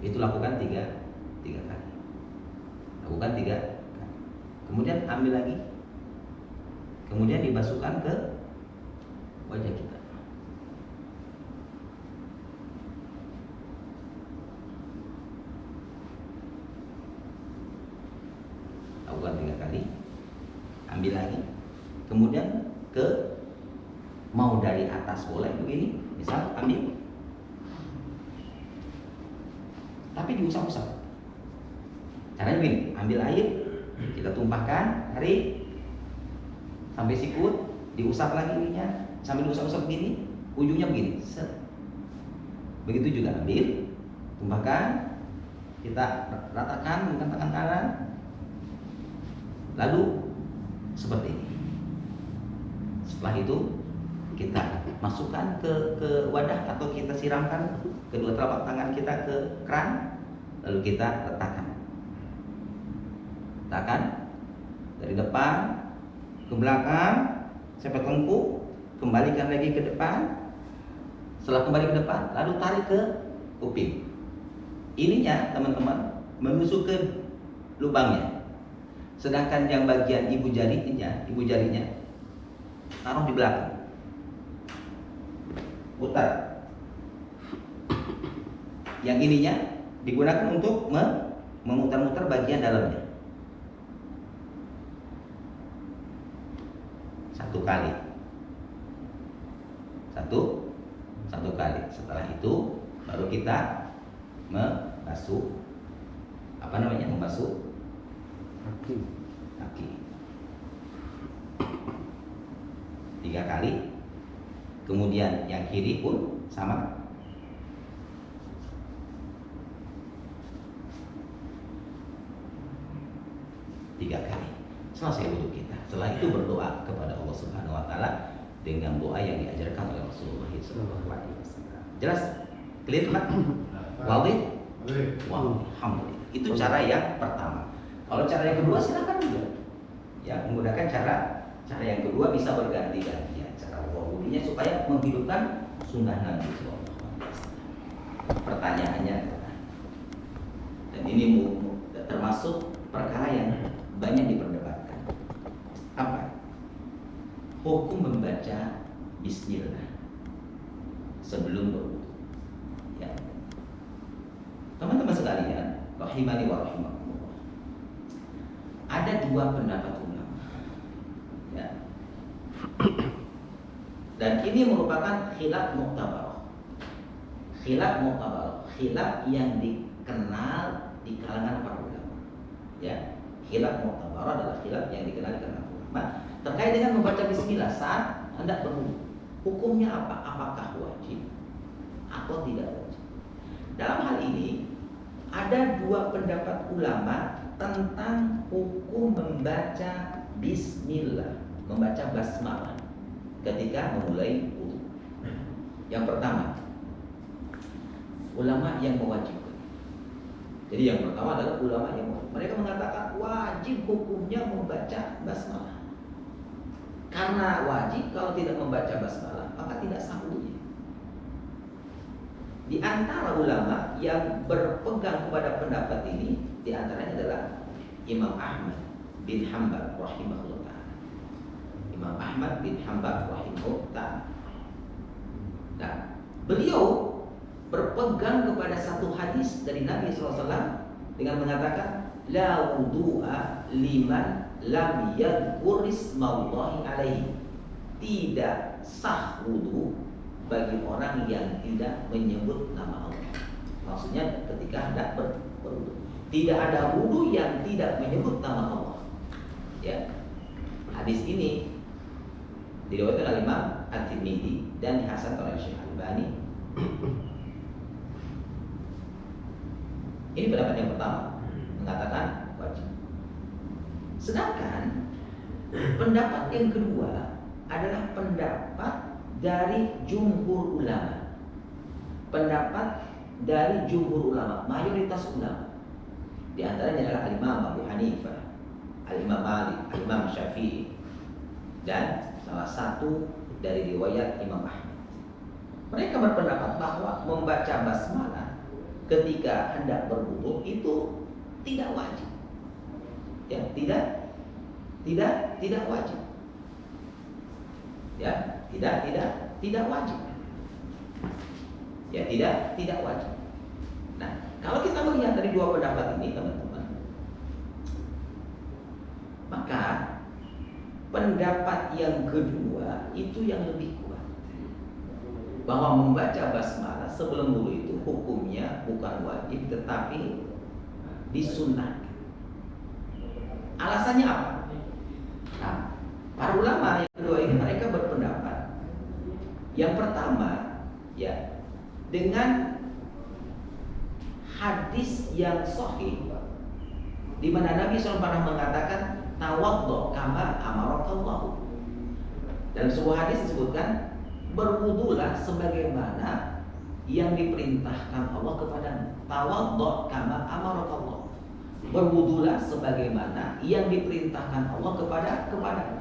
Itu lakukan tiga kali. Lakukan 3 kali. Kemudian ambil lagi. Kemudian dibasuhkan ke wajah kita. Lakukan 3 kali. Ambil lagi. Kemudian mau dari atas boleh begini, misal ambil, tapi diusap-usap. Caranya begini, ambil air, kita tumpahkan, tarik sampai sikut, diusap lagi ininya, sambil diusap-usap begini, ujungnya begini. Set. Begitu juga ambil, tumpahkan, kita ratakan dengan tangan kanan, lalu seperti ini. Setelah itu kita masukkan ke wadah atau kita siramkan kedua telapak tangan kita ke keran, lalu kita letakkan dari depan ke belakang sampai tengkuk, kembalikan lagi ke depan. Setelah kembali ke depan, lalu tarik ke kuping. Ininya teman-teman menusuk ke lubangnya. Sedangkan yang bagian ibu jarinya taruh di belakang. Putar. Yang ininya digunakan untuk memutar-mutar bagian dalamnya. Satu kali. Setelah itu baru kita membasuh kaki 3 kali. Kemudian yang kiri pun sama. Tiga kali. Selesai wudhu kita. Setelah itu berdoa kepada Allah Subhanahu wa taala dengan doa yang diajarkan oleh Rasulullah SAW. Jelas? Clear, Pak? Wadih? Wow, alhamdulillah. Itu cara yang pertama. Kalau cara yang kedua silakan juga. Ya, menggunakan cara yang kedua bisa berganti-gantian cara wudhunya supaya menghidupkan sunnah Nabi SAW. Pertanyaannya, dan ini termasuk perkara yang banyak diperdebatkan. Apa? Hukum membaca bismillah sebelum berwudu. Ya. Teman-teman sekalian, rahimani wa rahimakumullah. Ada 2 pendapat ulama. Ya. Dan ini merupakan khilaf mu'tabarah. Khilaf yang dikenal di kalangan para ulama. Ya. Khilaf mu'tabarah adalah khilaf yang dikenal di kalangan ulama terkait dengan membaca bismillah saat hendak berwudu. Hukumnya apa? Apakah wajib atau tidak wajib? Dalam hal ini ada 2 pendapat ulama tentang hukum membaca bismillah, membaca basmalah ketika memulai wudu. Yang pertama, ulama yang mewajibkan. Jadi yang pertama adalah ulama yang wajib. Mereka mengatakan wajib hukumnya membaca basmalah. Karena wajib, kalau tidak membaca basmalah maka tidak sah wudunya. Di antara ulama yang berpegang kepada pendapat ini, di antaranya adalah Imam Ahmad bin Hanbal rahimahullah ta'ala. Imam Ahmad bin Hanbal rahimahullah ta'ala. Nah, beliau berpegang kepada satu hadis dari Nabi SAW dengan mengatakan la wudu'a liman lam yadhkur ismallahi alaihi. Tidak sah wudu bagi orang yang tidak menyebut nama Allah. Maksudnya ketika hendak berwudu, tidak ada wudu yang tidak menyebut nama Allah. Ya. Hadis ini diriwayatkan oleh Imam At-Tirmidzi dan dihasankan oleh Syekh Al-Albani. Ini pendapat yang pertama, mengatakan wajib. Sedangkan pendapat yang kedua adalah pendapat dari jumhur ulama. Pendapat dari jumhur ulama, mayoritas ulama. Di antaranya adalah Al-Imam Abu Hanifah, Al-Imam Malik, Al-Imam Syafi'i, dan salah satu dari riwayat Imam Ahmad. Mereka berpendapat bahwa membaca basmalah ketika hendak berwudu itu tidak wajib. Ya, tidak wajib. Ya, tidak wajib. Ya, tidak wajib. Nah, kalau kita melihat dari 2 pendapat ini, teman-teman, maka pendapat yang kedua itu yang lebih kuat, bahwa membaca basmalah sebelum wudu itu hukumnya bukan wajib tetapi disunnahkan. Alasannya apa? Nah, para ulama yang kedua ini mereka berpendapat yang pertama, ya, dengan hadis yang sahih di mana Nabi SAW pernah mengatakan tawaddo kama amarakallahu. Dalam sebuah hadis disebutkan Berwudulah sebagaimana yang diperintahkan Allah kepadamu. Tawaddo kama amarakallah. Berwudulah sebagaimana yang diperintahkan Allah kepadamu.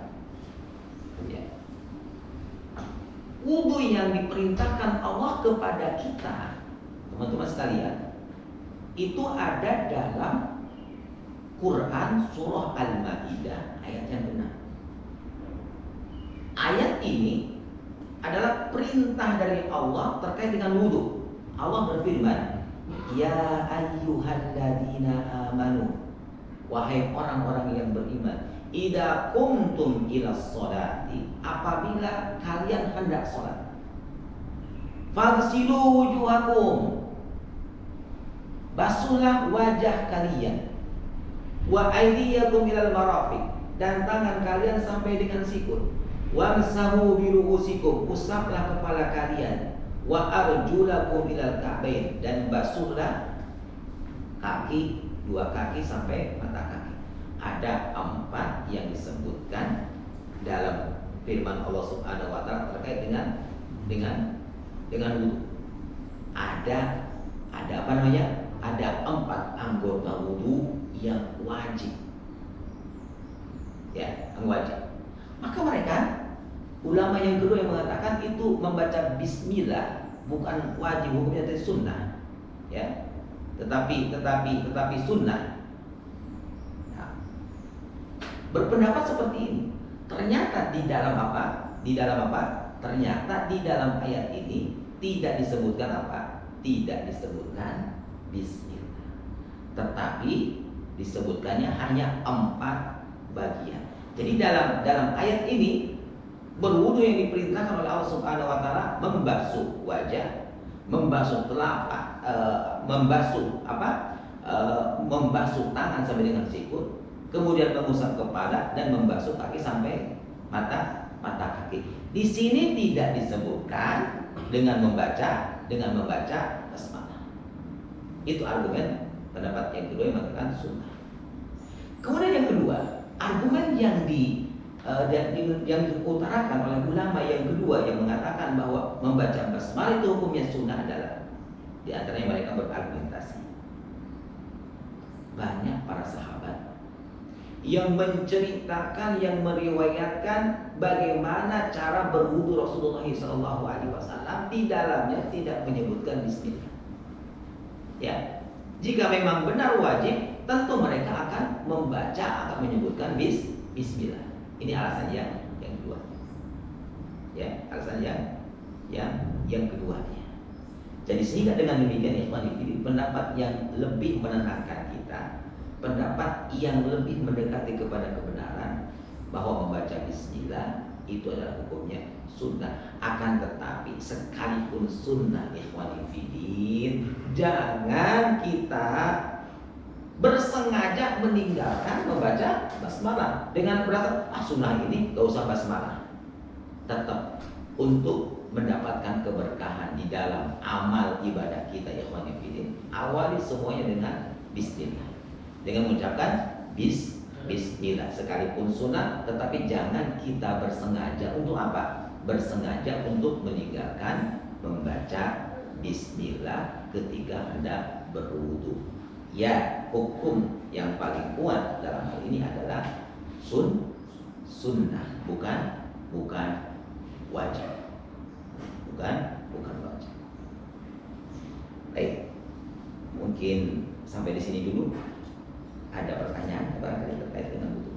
Ya. Wudu yang diperintahkan Allah kepada kita, teman-teman sekalian, itu ada dalam Quran surah Al-Maidah ayat yang benar. Ayat ini adalah perintah dari Allah terkait dengan wudu. Allah berfirman, "Ya ayyuhalladzina amanu," wahai orang-orang yang beriman, "idza qumtum ilas sholati," apabila kalian hendak salat, "faghsilu wujuhakum," basuhlah wajah kalian, "wa aydiyakum ilal marafiq," dan tangan kalian sampai dengan sikut, "wamsahu bi ru'usikum," usaplah kepala kalian, "wa arjulakum ilal ka'bain," dan basuhlah kaki, dua kaki sampai mata kaki. Ada 4 yang disebutkan dalam firman Allah Subhanahu wa taala terkait dengan wudu. Ada apa namanya? Ada 4 anggota wudu yang wajib. Ya, yang wajib. Maka mereka ulama yang kedua yang mengatakan itu membaca bismillah bukan wajib, hukumnya dari sunnah. Ya. Tetapi sunnah. Berpendapat seperti ini. Ternyata di dalam apa? Ternyata di dalam ayat ini tidak disebutkan apa? Tidak disebutkan bismillah. Tetapi disebutkannya hanya 4 bagian. Jadi dalam ayat ini berwudu yang diperintahkan oleh Allah Subhanahu wa taala membasuh wajah, membasuh telapak, membasuh tangan sampai dengan sikut, kemudian mengusap kepala dan membasuh kaki sampai mata kaki. Di sini tidak disebutkan dengan membaca basmalah. Itu argumen pendapat yang kedua yang mengatakan sunnah. Kemudian yang kedua, argumen yang diutarakan oleh ulama yang kedua yang mengatakan bahwa membaca basmalah itu hukumnya sunnah adalah, di antaranya mereka berargumentasi, banyak para sahabat yang menceritakan, yang meriwayatkan bagaimana cara berwudu Rasulullah SAW, di dalamnya tidak menyebutkan bismillah. Ya, jika memang benar wajib, tentu mereka akan menyebutkan bismillah. Ini alasan yang kedua. Ya, alasan yang keduanya. Jadi sehingga dengan demikian pendapat yang lebih menenangkan kita, pendapat yang lebih mendekati kepada kebenaran bahwa membaca bismillah itu adalah hukumnya sunnah. Akan tetapi sekalipun sunnah, ikhwani fillah, jangan kita bersengaja meninggalkan membaca basmalah dengan berkata, sunnah ini gak usah basmalah. Tetap untuk mendapatkan keberkahan di dalam amal ibadah kita, ikhwani fillah, awali semuanya dengan bismillah, dengan mengucapkan bismillah sekalipun sunnah. Tetapi jangan kita bersengaja untuk apa? Bersengaja untuk meninggalkan membaca bismillah ketika hendak berwudu. Ya, hukum yang paling kuat dalam hal ini adalah sunnah, bukan wajib. Bukan wajib. Baik, mungkin sampai di sini dulu. Ada pertanyaan barangkali terkait dengan wudu?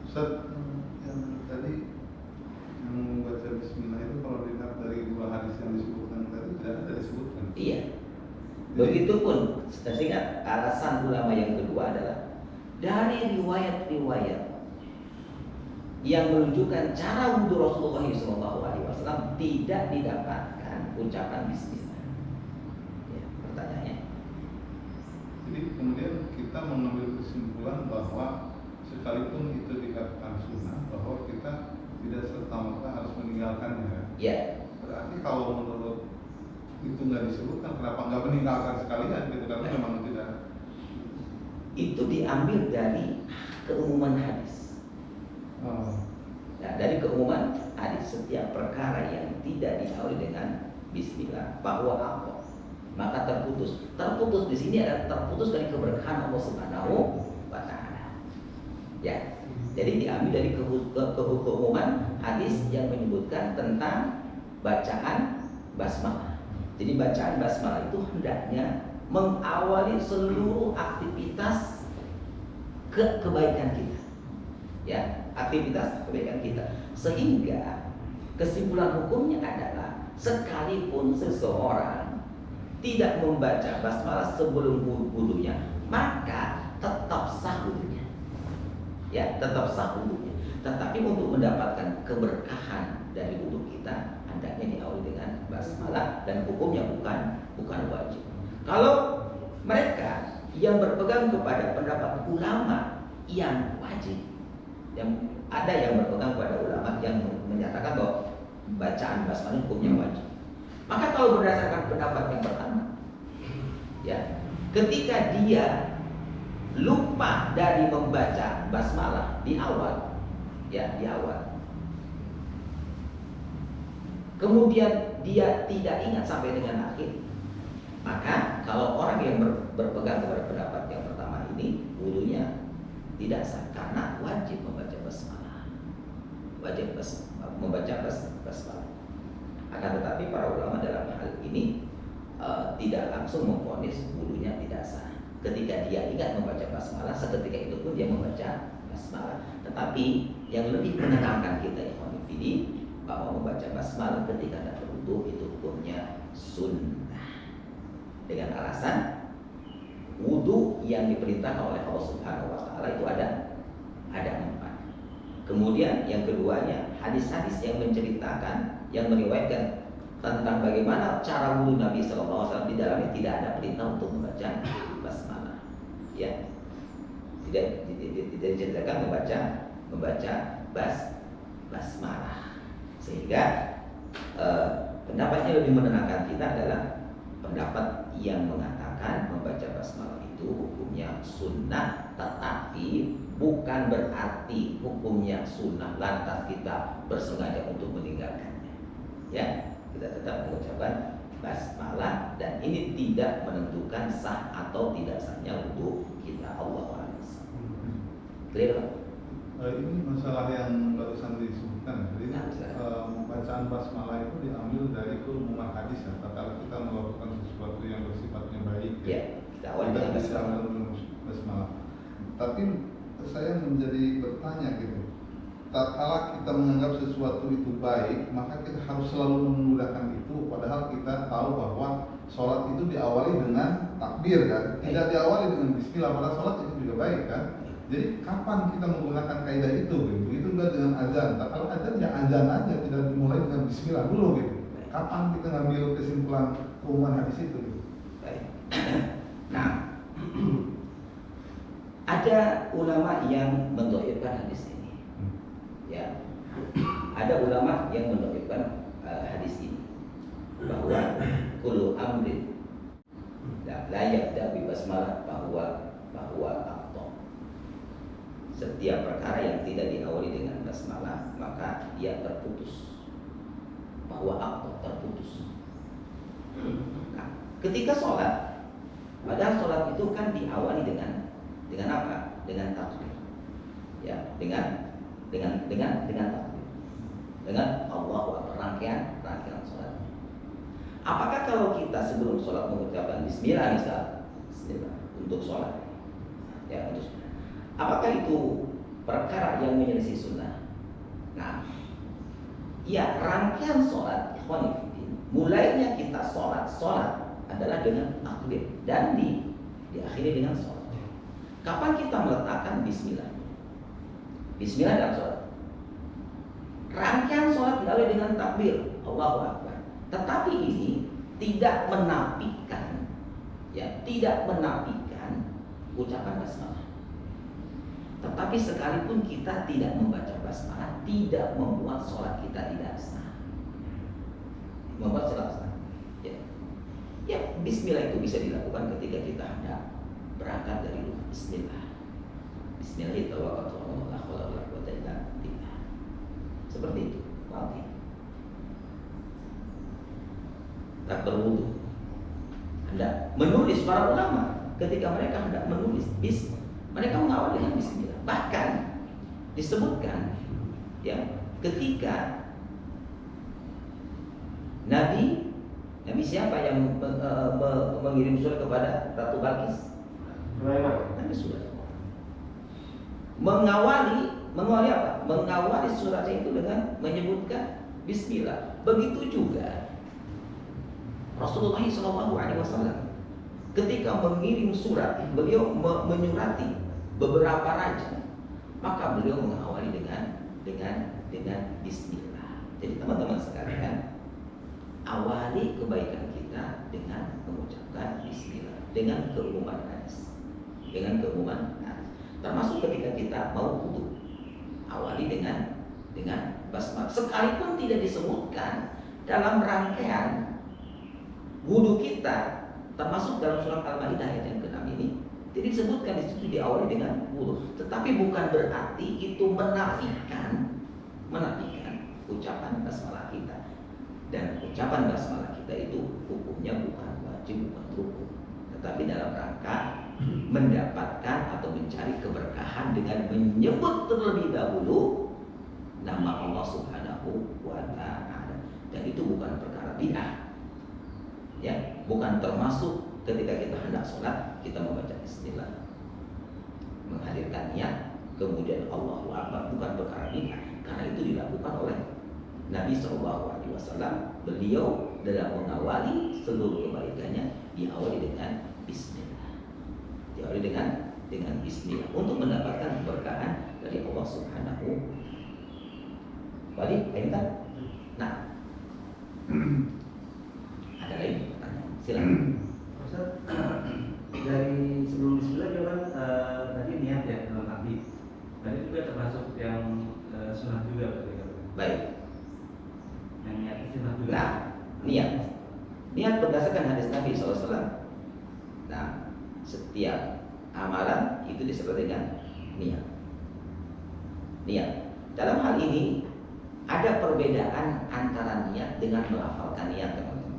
Ustaz, yang tadi yang membaca bismillah itu kalau dilihat dari 2 hadis yang disebutkan tadi tidak ada disebutkan. Iya. Begitupun, sehingga alasan ulama yang kedua adalah dari riwayat-riwayat yang menunjukkan cara wudu Rasulullah SAW tidak didapatkan ucapan bismillah. Ya, pertanyaannya. Jadi kemudian kita mengambil kesimpulan bahwa sekalipun itu dikatakan sunnah, bahwa kita tidak serta-merta harus meninggalkannya. Ya. Berarti kalau menurut itu nggak disebutkan, kenapa nggak meninggalkan sekalian gitu, karena memang tidak. Itu diambil dari keumuman hadis. Oh. Nah, dari keumuman hadis, setiap perkara yang tidak diawali dengan bismillah bahwa apa? Maka terputus. Terputus di sini adalah terputus dari keberkahan Allah Subhanahu wa taala. Ya. Jadi diambil dari keumuman hadis yang menyebutkan tentang bacaan basmalah. Jadi bacaan basmalah itu hendaknya mengawali seluruh aktivitas kebaikan kita. Ya, aktivitas kebaikan kita. Sehingga kesimpulan hukumnya adalah sekalipun seseorang tidak membaca basmalah sebelum wudunya, maka tetap sah wudunya. Ya, tetap sah wudunya. Tetapi untuk mendapatkan keberkahan dari wudu kita, hendaknya diawali dengan basmalah dan hukumnya bukan wajib. Kalau mereka yang berpegang kepada pendapat ulama yang wajib, yang ada yang berpegang kepada ulama yang menyatakan bahwa bacaan basmalah hukumnya wajib, maka kalau berdasarkan pendapat yang pertama, ya, ketika dia lupa dari membaca basmalah di awal, ya, di awal, kemudian dia tidak ingat sampai dengan akhir, maka kalau orang yang berpegang kepada pendapat yang pertama ini, wudunya tidak sah karena wajib membaca basmalah, wajib membaca basmalah. Akan tetapi para ulama dalam hal ini tidak langsung memvonis wudunya tidak sah. Ketika dia ingat membaca basmalah, seketika itu pun dia membaca basmalah. Tetapi yang lebih menenangkan kita ya konfidi bahwa membaca basmalah ketika ada berwudu itu hukumnya sunnah. Dengan alasan wudu yang diperintahkan oleh Allah Subhanahu wa taala itu ada 4. Kemudian yang keduanya hadis-hadis yang menceritakan, yang meriwayatkan tentang bagaimana cara wudu Nabi sallallahu alaihi wasallam, di dalamnya tidak ada perintah untuk membaca basmalah. Ya. Tidak diceritakan membaca basmalah. Sehingga pendapatnya lebih menenangkan kita adalah pendapat yang mengatakan membaca basmalah itu hukumnya sunnah, tetapi bukan berarti hukumnya sunnah lantas kita bersengaja untuk meninggalkannya. Ya, kita tetap mengucapkan basmalah dan ini tidak menentukan sah atau tidak sahnya wudu kita. Allahu a'lam. Clear? Ini masalah yang barusan disebutkan. Jadi bacaan basmalah itu diambil dari keumuman hadis ya. Kalau kita melakukan sesuatu yang bersifatnya baik, ya, kita awal dengan basmalah. Tapi saya menjadi bertanya gitu. Tatkala kita menganggap sesuatu itu baik, maka kita harus selalu menggunakan itu. Padahal kita tahu bahwa sholat itu diawali dengan takbir kan, tidak diawali dengan bismillah. Padahal sholat itu juga baik kan. Jadi kapan kita menggunakan kaidah itu? Gitu? Itu juga dengan azan. Kalau azan ya azan aja, tidak dimulai dengan bismillah dulu gitu. Kapan kita ngambil kesimpulan keumuman hadis itu? Gitu? Nah, ada ulama yang mendhaifkan hadis ini. Ya, ada ulama yang mendhaifkan hadis ini bahwa kullu amrin la yabda bi basmalah bahwa akto. Setiap perkara yang tidak diawali dengan basmalah maka dia terputus. Bahwa akto terputus. Nah, ketika sholat, padahal sholat itu kan diawali dengan apa? Dengan takbir. Ya, dengan takbir. Dengan Allahu Akbar, rangkaian sholat. Apakah kalau kita sebelum sholat mengucapkan bismillah bismillah untuk sholat, ya, untuk sholat, apakah itu perkara yang menyelisih sunnah? Nah, ya, rangkaian sholat, mulainya kita sholat adalah dengan takbir dan diakhiri dengan sholat. Kapan kita meletakkan bismillah? Bismillah dalam sholat. Rangkaian sholat diawali dengan takbir, Allahu Akbar. Tetapi ini tidak menafikan, ya, tidak menafikan ucapan basmalah. Tetapi sekalipun kita tidak membaca basmalah, tidak membuat sholat kita tidak sah. Membuat sholat sah. Ya, bismillah itu bisa dilakukan ketika kita hendak berangkat dari rumah. Bismillah. Bismillahirrahmanirrahim. Seperti itu. Oke. Tak berwudu. Anda menulis, para ulama ketika mereka hendak menulis mereka mengawali dengan bismillah. Bahkan disebutkan ya, ketika Nabi siapa yang mengirim surat kepada Ratu Balkis? Nabi Sulaiman. Mengawali apa? Mengawali suratnya itu dengan menyebutkan bismillah. Begitu juga Rasulullah SAW ketika mengirim surat, beliau menyurati beberapa raja, maka beliau mengawali dengan bismillah. Jadi teman-teman sekalian, awali kebaikan kita dengan mengucapkan bismillah, dengan keumuman hadis. Termasuk ketika kita mau wudu, awali dengan basmalah. Sekalipun tidak disebutkan dalam rangkaian wudu kita, termasuk dalam surat Al-Maidah ayat yang ke-6 ini, tidak disebutkan di situ diawali dengan wudu. Tetapi bukan berarti itu menafikan ucapan basmalah kita. Dan ucapan basmalah kita itu hukumnya bukan wajib, bukan rukun, tetapi dalam rangka mendapatkan atau mencari keberkahan dengan menyebut terlebih dahulu nama Allah Subhanahu wa ta'ala. Dan itu bukan perkara bid'ah. Ya, bukan termasuk ketika kita hendak sholat kita membaca bismillah, menghadirkan niat, kemudian Allahu Akbar, bukan perkara bid'ah, karena itu dilakukan oleh Nabi SAW. Beliau dalam mengawali seluruh kebaikannya diawali dengan bismillah, dengan bismillah untuk mendapatkan keberkahan dari Allah Subhanahu. Balik, kan? Nah, ada lagi pertanyaan? Silakan. Ustaz, dari sebelum bismillah juga kan tadi niat ya dalam hati. Tadi juga termasuk yang sunat juga berarti. Baik. Yang niat sunat juga. Nah, niat berdasarkan hadis Nabi SAW. Nah, setiap amalan itu disebut dengan niat. Dalam hal ini ada perbedaan antara niat dengan melafalkan niat, teman-teman.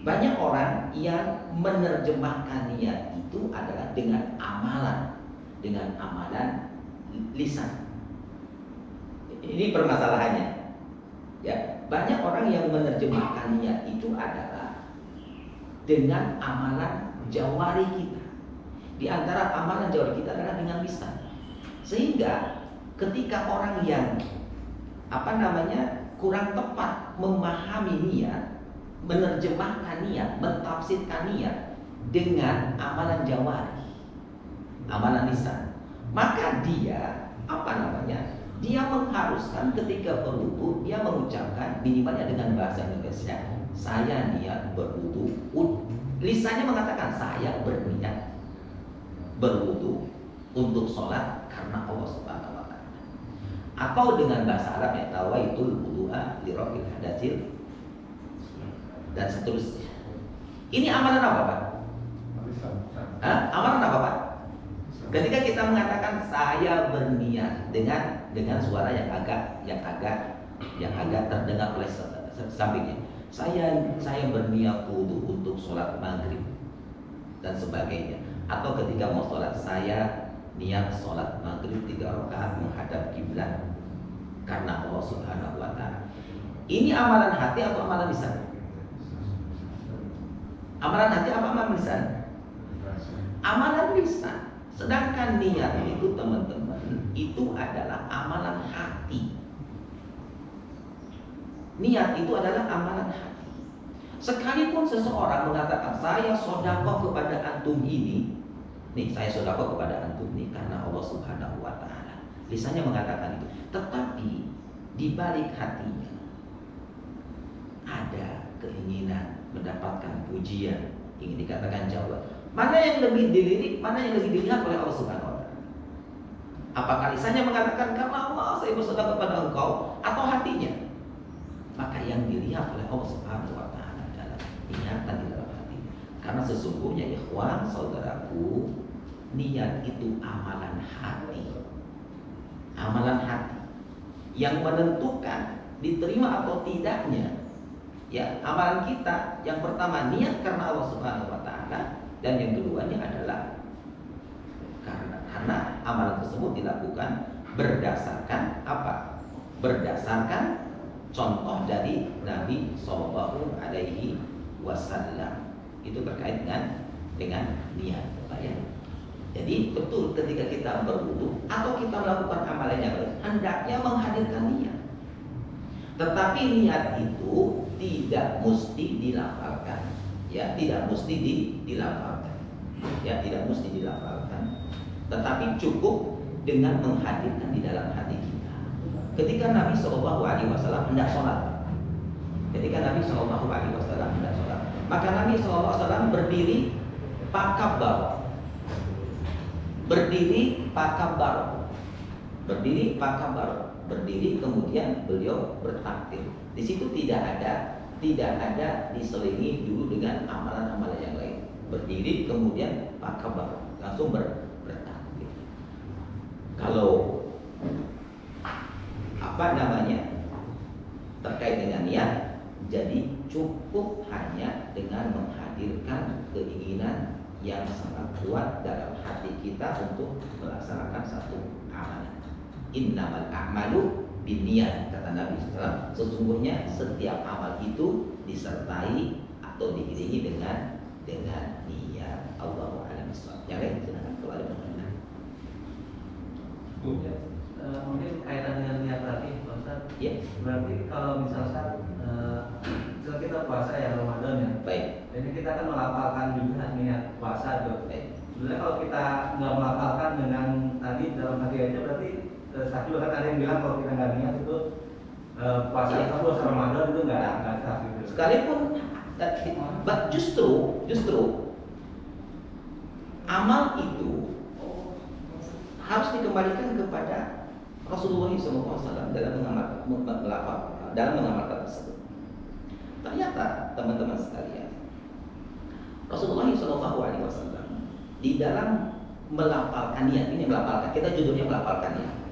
Banyak orang yang menerjemahkan niat itu adalah dengan amalan lisan. Ini permasalahannya. Ya, banyak orang yang menerjemahkan niat itu adalah dengan amalan jawari kita. Di antara amalan jawari kita adalah dengan lisan. Sehingga ketika orang yang kurang tepat memahami niat, menerjemahkan niat, mentafsirkan niat dengan amalan jawari, amalan lisan, maka dia dia mengharuskan ketika berwudu dia mengucapkan minimalnya dengan bahasa Indonesia, saya niat berwudu. Lisannya mengatakan saya berniat berwudu untuk sholat karena Allah Subhanahu wa ta'ala. Atau dengan bahasa Arab ya, nawaitul wudu'a li raf'il hadatsil dan seterusnya. Ini amalan apa, Pak? Amalan apa, Pak? Ketika kita mengatakan saya berniat dengan suara yang agak terdengar oleh sampingnya. Saya berniat wudu untuk sholat maghrib dan sebagainya. Atau ketika mau sholat, saya niat sholat maghrib 3 rakaat menghadap kiblat karena Allah Subhanahu wa ta'ala. Ini amalan hati atau amalan lisan? Amalan hati apa amalan lisan? Amalan lisan. Sedangkan niat itu, teman-teman, itu adalah amalan hati. Niat itu adalah amalan hati. Sekalipun seseorang mengatakan saya sedekah kepada antum ini, saya sedekah kepada antum ini karena Allah Subhanahu wa ta'ala. Lisannya mengatakan itu, tetapi di balik hatinya ada keinginan mendapatkan pujian, ingin dikatakan jawab. Mana yang lebih dilirik, mana yang lebih dilihat oleh Allah Subhanahu wa ta'ala? Apakah lisannya mengatakan karena Allah saya bersedekah kepada engkau, atau hatinya? Maka yang dilihat oleh Allah Subhanahu wa ta'ala adalah niatan di dalam hati. Karena sesungguhnya ikhwan, saudaraku, niat itu amalan hati. Amalan hati. Yang menentukan diterima atau tidaknya ya amalan kita, yang pertama niat karena Allah Subhanahu wa taala, dan yang keduanya adalah karena amalan tersebut dilakukan berdasarkan apa? Berdasarkan contoh dari Nabi Shallallahu Alaihi Wasallam. Itu terkait dengan niat, Pak ya. Jadi betul ketika kita berwudu atau kita melakukan amalan yang lain, hendaknya menghadirkan niat. Tetapi niat itu tidak mesti dilafalkan, ya, tidak mesti dilafalkan, ya, tidak mesti dilafalkan. Tetapi cukup dengan menghadirkan di dalam hati kita. Ketika Nabi Shallallahu Alaihi Wasallam hendak sholat, maka Nabi Shallallahu Alaihi Wasallam berdiri pakabbar, berdiri kemudian beliau bertakbir. Di situ tidak ada diselingi dulu dengan amalan-amalan yang lain. Berdiri kemudian pakabbar, langsung bertakbir. Kalau terkait dengan niat, jadi cukup hanya dengan menghadirkan keinginan yang sangat kuat dalam hati kita untuk melaksanakan satu amalan. Innamal a'malu binniyat, kata Nabi SAW. Sesungguhnya setiap amal itu disertai atau diiringi dengan niat. Allahu a'lam bishawab. Yang lain silakan kalau ada pertanyaan. Mungkin kaitan dengan niat tadi, Pak Ustaz. Ya. Berarti kalau misalkan kita puasa ya Ramadan ya. Baik. Jadi kita kan melafalkan juga niat puasa tuh. Baik. Sebenarnya kalau kita nggak melafalkan dengan tadi dalam hati aja, berarti tadi bahkan ada yang bilang kalau kita nggak niat itu puasa Iya. kita puasa Ramadan itu nggak sah gitu. Sekalipun justru amal itu harus dikembalikan kepada Rasulullah SAW dalam mengamalkan tersebut. Ternyata teman-teman sekalian, Rasulullah SAW di dalam melafalkan niat, ini melafalkan, kita judulnya melafalkan niat.